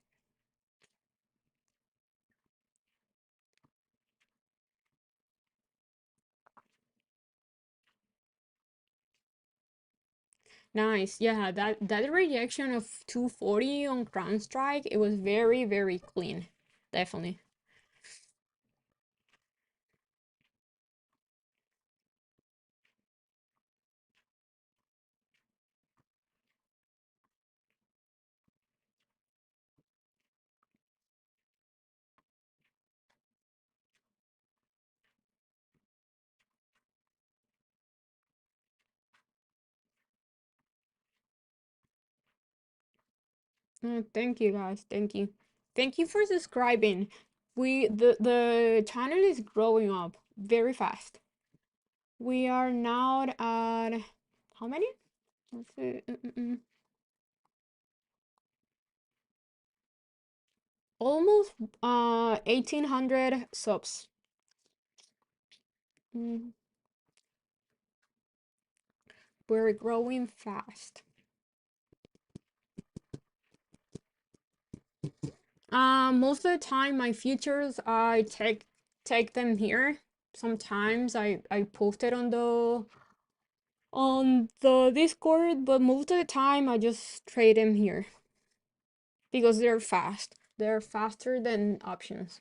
Nice. Yeah, that rejection of 240 on Crown Strike, it was very, very clean. Definitely. Oh, thank you guys. Thank you. Thank you for subscribing. The channel is growing up very fast. We are now at how many? Let's see. Almost 1800 subs. Mm, we're growing fast. Most of the time my futures I take them here. Sometimes I post it on the Discord, but most of the time I just trade them here because they're fast. They're faster than options.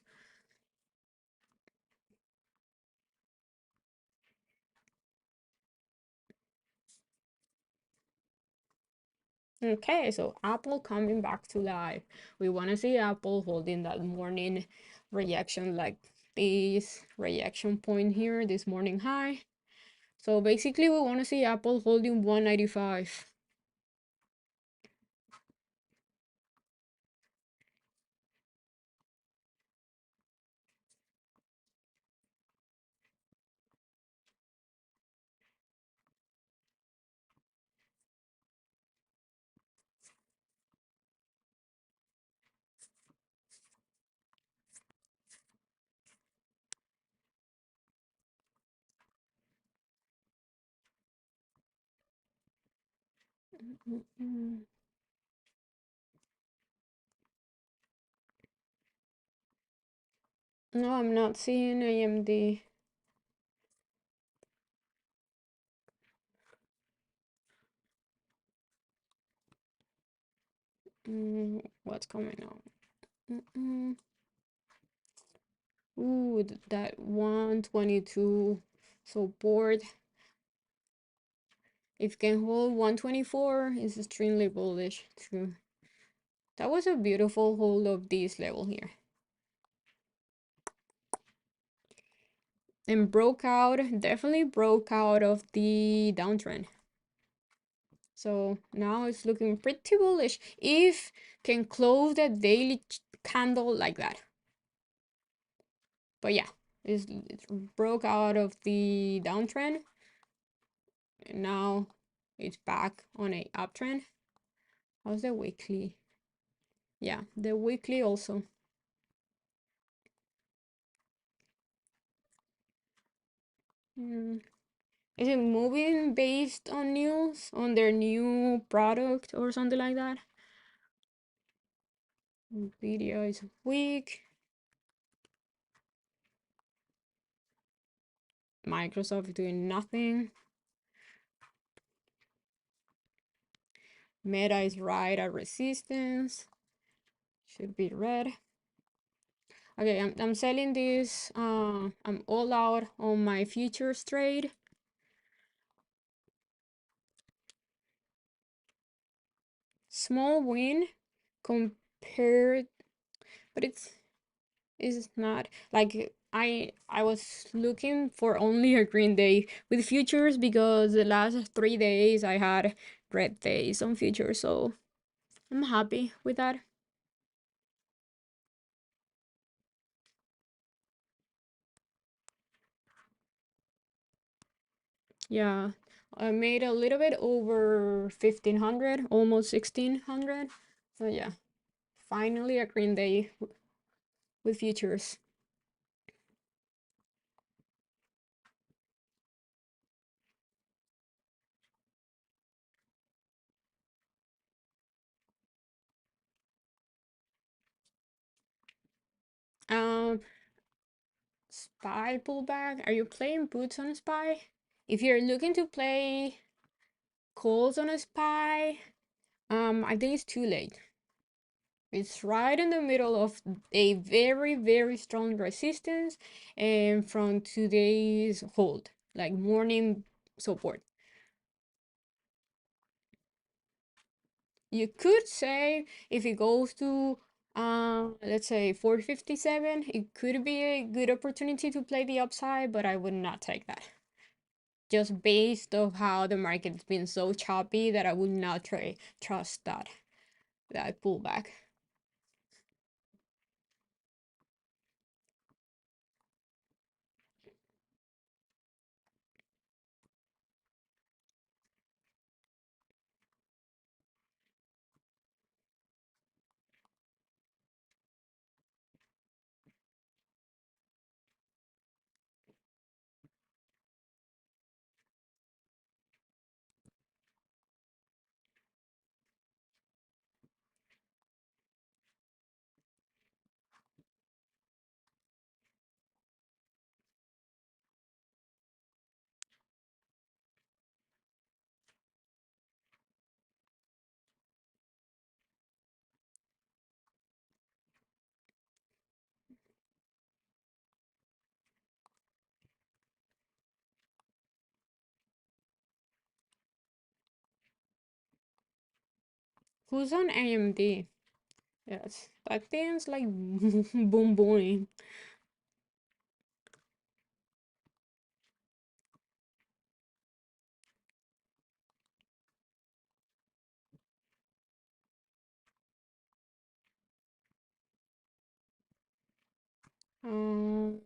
Okay, so Apple coming back to life. We want to see Apple holding that morning reaction, like this reaction point here, this morning high. So basically we want to see Apple holding 195. Mm-mm. No, I'm not seeing AMD. What's coming on? Ooh, that 122 support. If can hold 124 is extremely bullish. True. That was a beautiful hold of this level here. And broke out, definitely broke out of the downtrend. So now it's looking pretty bullish if can close the daily candle like that. But yeah, it broke out of the downtrend and now it's back on a uptrend. How's the weekly? Yeah, the weekly also. Mm. Is it moving based on news on their new product or something like that? Video is weak. Microsoft doing nothing. Meta is right at resistance. Should be red. Okay, I'm selling this. I'm all out on my futures trade. small win compared, but it's not like I was looking for only a green day with futures because the last 3 days I had red days on futures, so I'm happy with that. Yeah, I made a little bit over 1500, almost 1600. So yeah, finally a green day with futures. Um, Spy pullback. Are you playing boots on a spy? If you're looking to play calls on a spy, I think it's too late. It's right in the middle of a very, very strong resistance and from today's hold, like morning support. You could say if it goes to let's say 457, it could be a good opportunity to play the upside, but I would not take that. Just based of how the market's been so choppy that I would not trust that pullback. Who's on AMD? Yes, that thing's like boom booming. Um,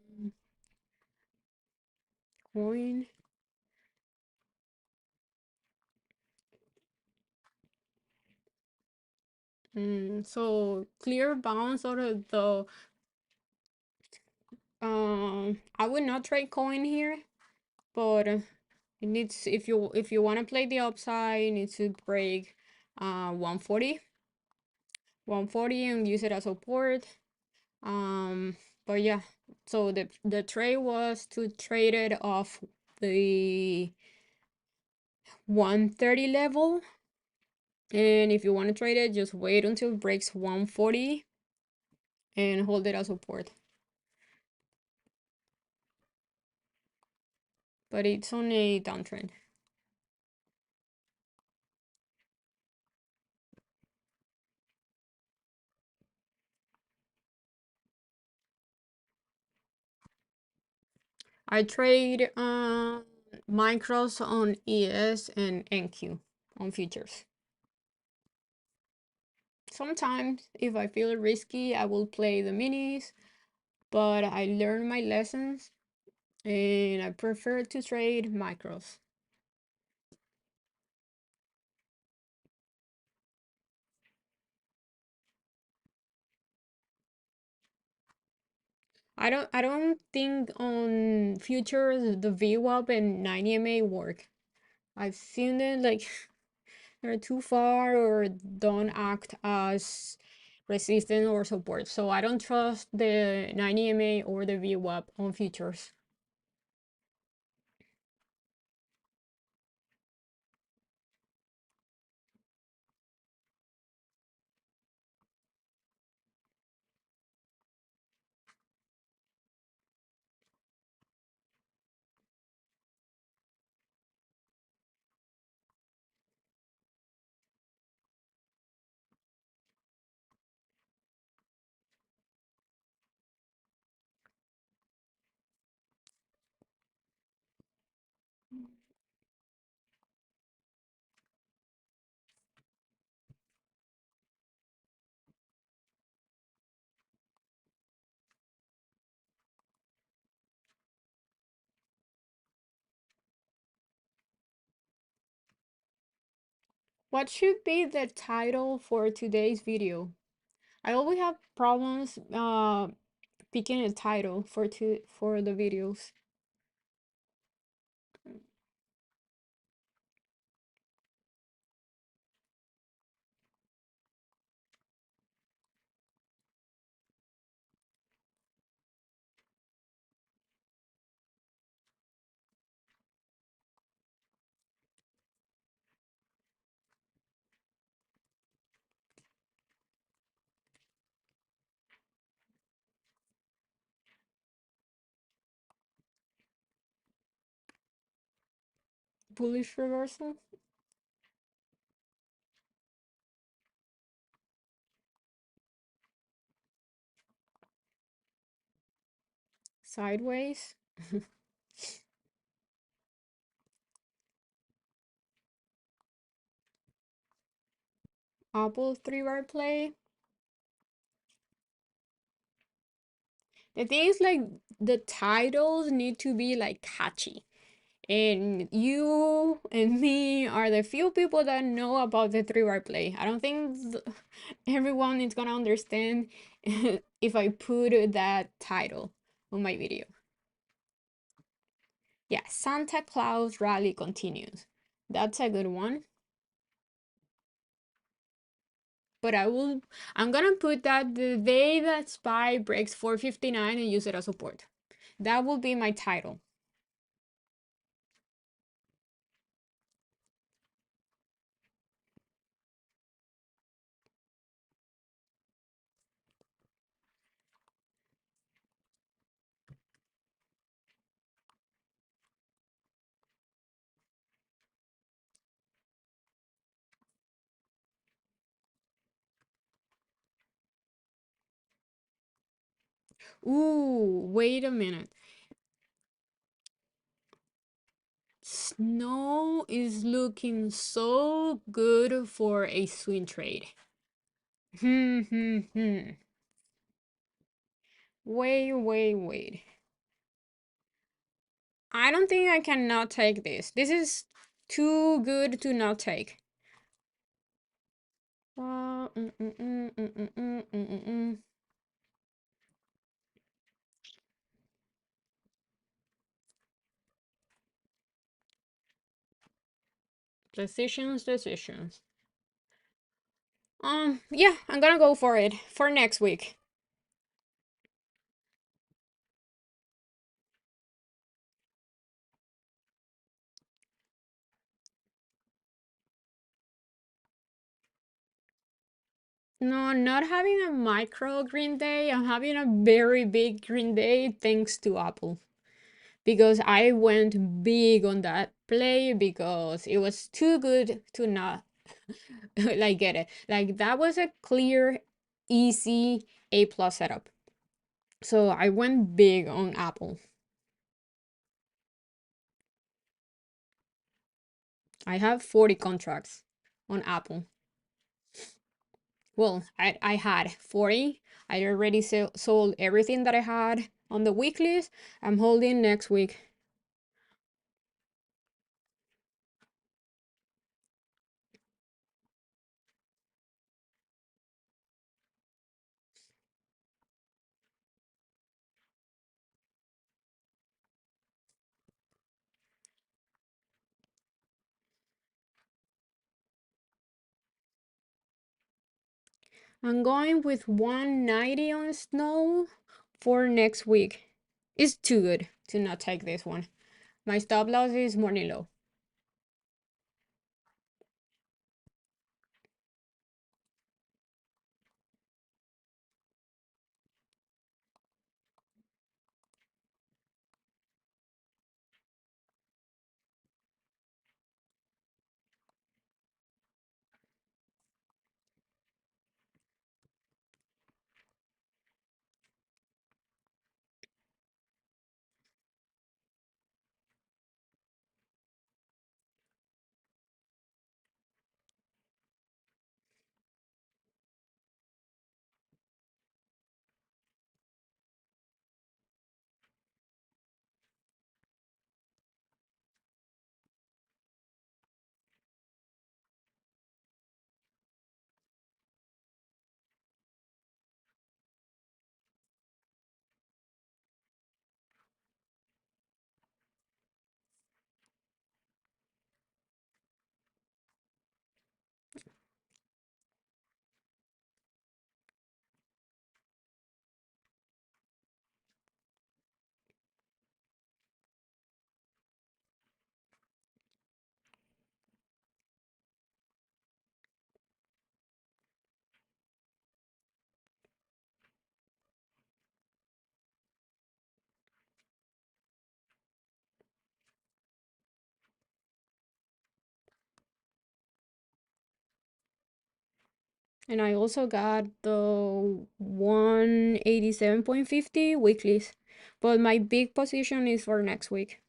coin. So clear bounce out of the I would not trade coin here, but it needs if you want to play the upside, you need to break 140, 140 and use it as support. But yeah, so the trade was to trade it off the 130 level, and if you want to trade it, just wait until it breaks 140 and hold it as support. But it's on a downtrend. I trade micros on ES and NQ on futures. Sometimes, if I feel risky, I will play the minis, but I learned my lessons and I prefer to trade micros. I don't think on futures the VWAP and 90 MA work. I've seen it like they're too far or don't act as resistance or support. So I don't trust the 90 MA or the VWAP on futures. What should be the title for today's video? I always have problems picking a title for the videos. Bullish reversal, sideways, Apple three-bar play. The thing is like the titles need to be like catchy. And you and me are the few people that know about the three-bar play. I don't think everyone is gonna understand if I put that title on my video. Yeah, Santa Claus rally continues. That's a good one. But I'm gonna put that the day that SPY breaks 459 and use it as support. That will be my title. Ooh, wait a minute. Snow is looking so good for a swing trade. Hmm. Wait. I don't think I can not take this. This is too good to not take. Uh, mm, mm, mm, mm, mm, mm, mm, mm, mm. Decisions. Yeah, I'm gonna go for it for next week. No, not having a micro green day. I'm having a very big green day thanks to Apple. Because I went big on that play because it was too good to not like get it. Like that was a clear, easy A plus setup. So I went big on Apple. I have 40 contracts on Apple. Well, I had 40. I already sold everything that I had on the weeklies. I'm holding next week. I'm going with 190 on snow for next week. It's too good to not take this one. My stop loss is morning low. And I also got the 187.50 weeklies. But my big position is for next week.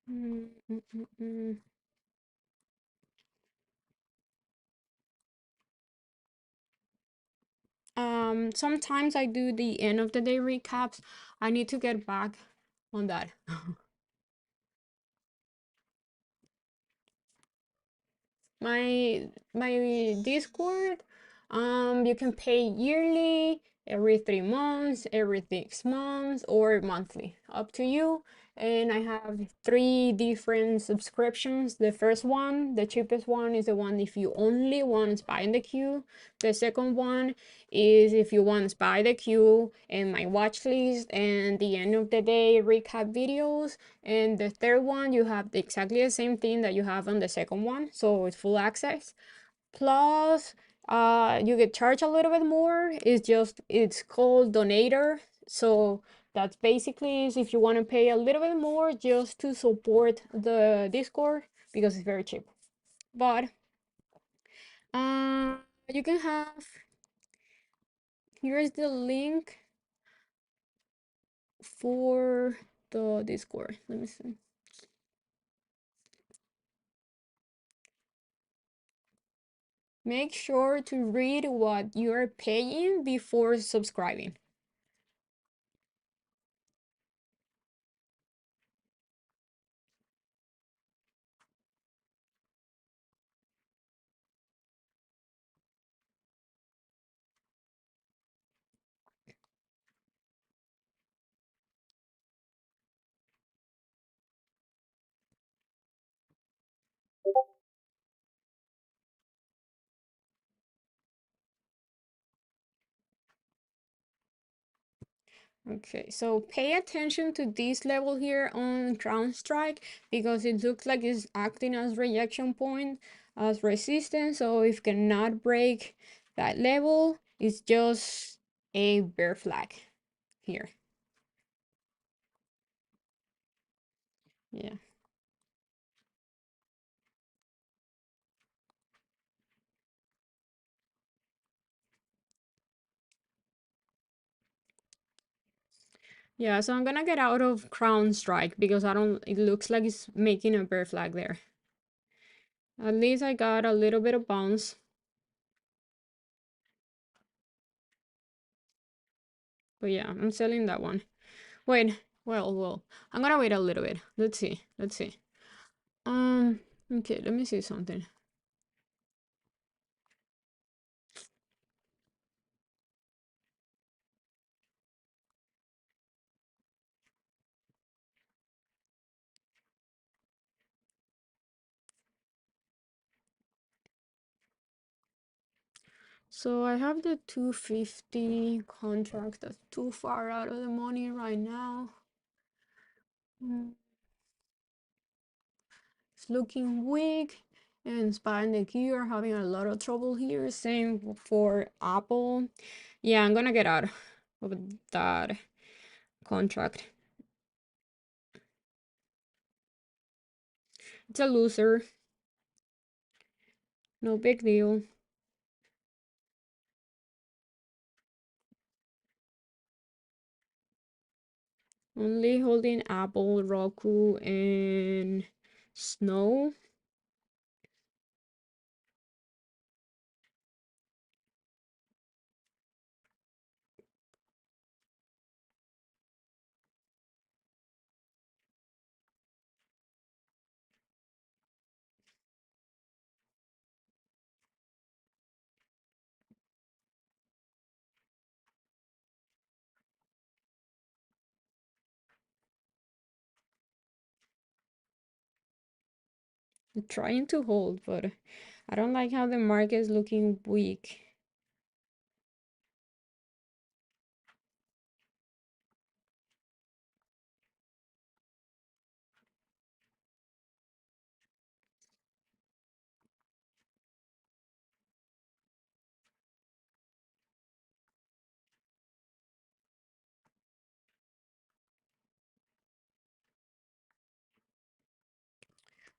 Mm, mm, mm, mm. Sometimes I do the end of the day recaps. I need to get back on that. My Discord, you can pay yearly, every 3 months, every 6 months, or monthly, up to you. And I have three different subscriptions. The first one, the cheapest one, is the one if you only want Spy in the Queue. The second one is if you want Spy the Queue and my watch list and the end of the day recap videos. And the third one, you have exactly the same thing that you have on the second one, so it's full access. Plus, you get charged a little bit more. It's called Donator. So that's basically is if you want to pay a little bit more just to support the Discord because it's very cheap. But uh, you can have here's the link for the Discord. Let me see. Make sure to read what you're paying before subscribing. Okay, so pay attention to this level here on Crown Strike because it looks like it's acting as rejection point, as resistance. So if cannot break that level, it's just a bear flag here. Yeah. Yeah, so I'm gonna get out of Crown Strike because I don't, it looks like it's making a bear flag there. At least I got a little bit of bounce. But yeah, I'm selling that one. Wait, well, I'm gonna wait a little bit. Let's see. Um, okay, let me see something. So I have the 250 contract that's too far out of the money right now. It's looking weak, and Spy and the Q are having a lot of trouble here. Same for Apple. Yeah, I'm gonna get out of that contract. It's a loser. No big deal. Only holding Apple, Roku, and Snow. I'm trying to hold, but I don't like how the market is looking weak.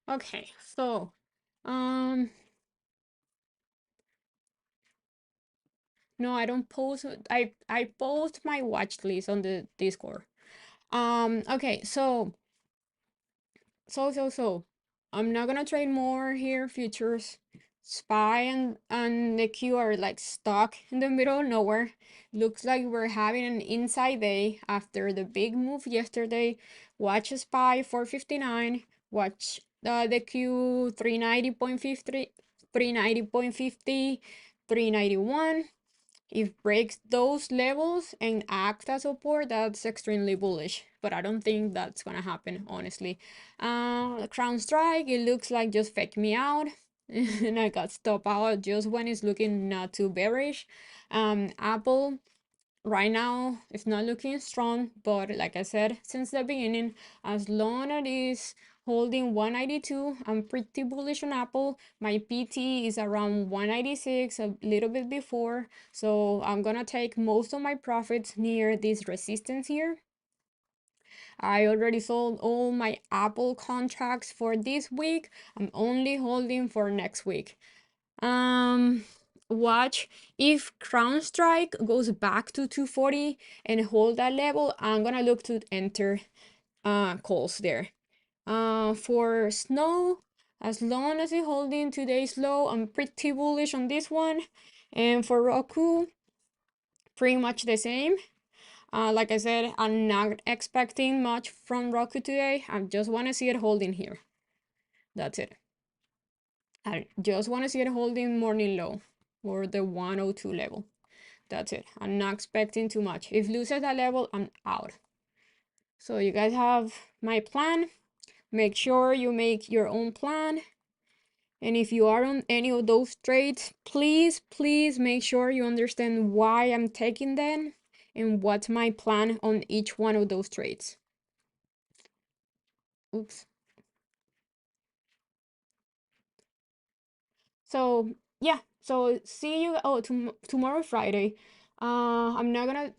Okay, so um no, I don't post. I post my watch list on the Discord. Okay, so I'm not gonna trade more here. Futures, SPY and the Q are like stuck in the middle of nowhere. Looks like we're having an inside day after the big move yesterday. Watch SPY 459. Watch the Q 390.50, 390.50, 391. If breaks those levels and acts as support, that's extremely bullish. But I don't think that's gonna happen, honestly. Crown Strike, it looks like just faked me out. And I got stopped out just when it's looking not too bearish. Apple right now it's not looking strong, but like I said since the beginning, as long as it is holding 192, I'm pretty bullish on Apple. My PT is around 196, a little bit before, so I'm gonna take most of my profits near this resistance here. I already sold all my Apple contracts for this week. I'm only holding for next week. um Watch, if Crown Strike goes back to 240 and hold that level, I'm gonna look to enter calls there. For Snow, as long as it's holding today's low, I'm pretty bullish on this one. And for Roku, pretty much the same. Like I said, I'm not expecting much from Roku today. I just want to see it holding here. That's it. I just want to see it holding morning low or the 102 level. That's it. I'm not expecting too much. If loses that level, I'm out. So you guys have my plan. Make sure you make your own plan. And if you are on any of those trades, please make sure you understand why I'm taking them and what's my plan on each one of those trades. Oops. So yeah, so see you. Oh, tomorrow Friday. I'm not gonna.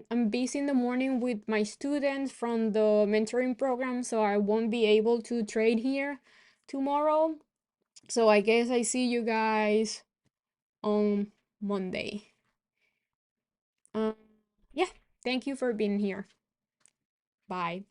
I'm busy in the morning with my students from the mentoring program, so I won't be able to trade here tomorrow. So I guess I see you guys on Monday. Um, yeah. Thank you for being here. Bye.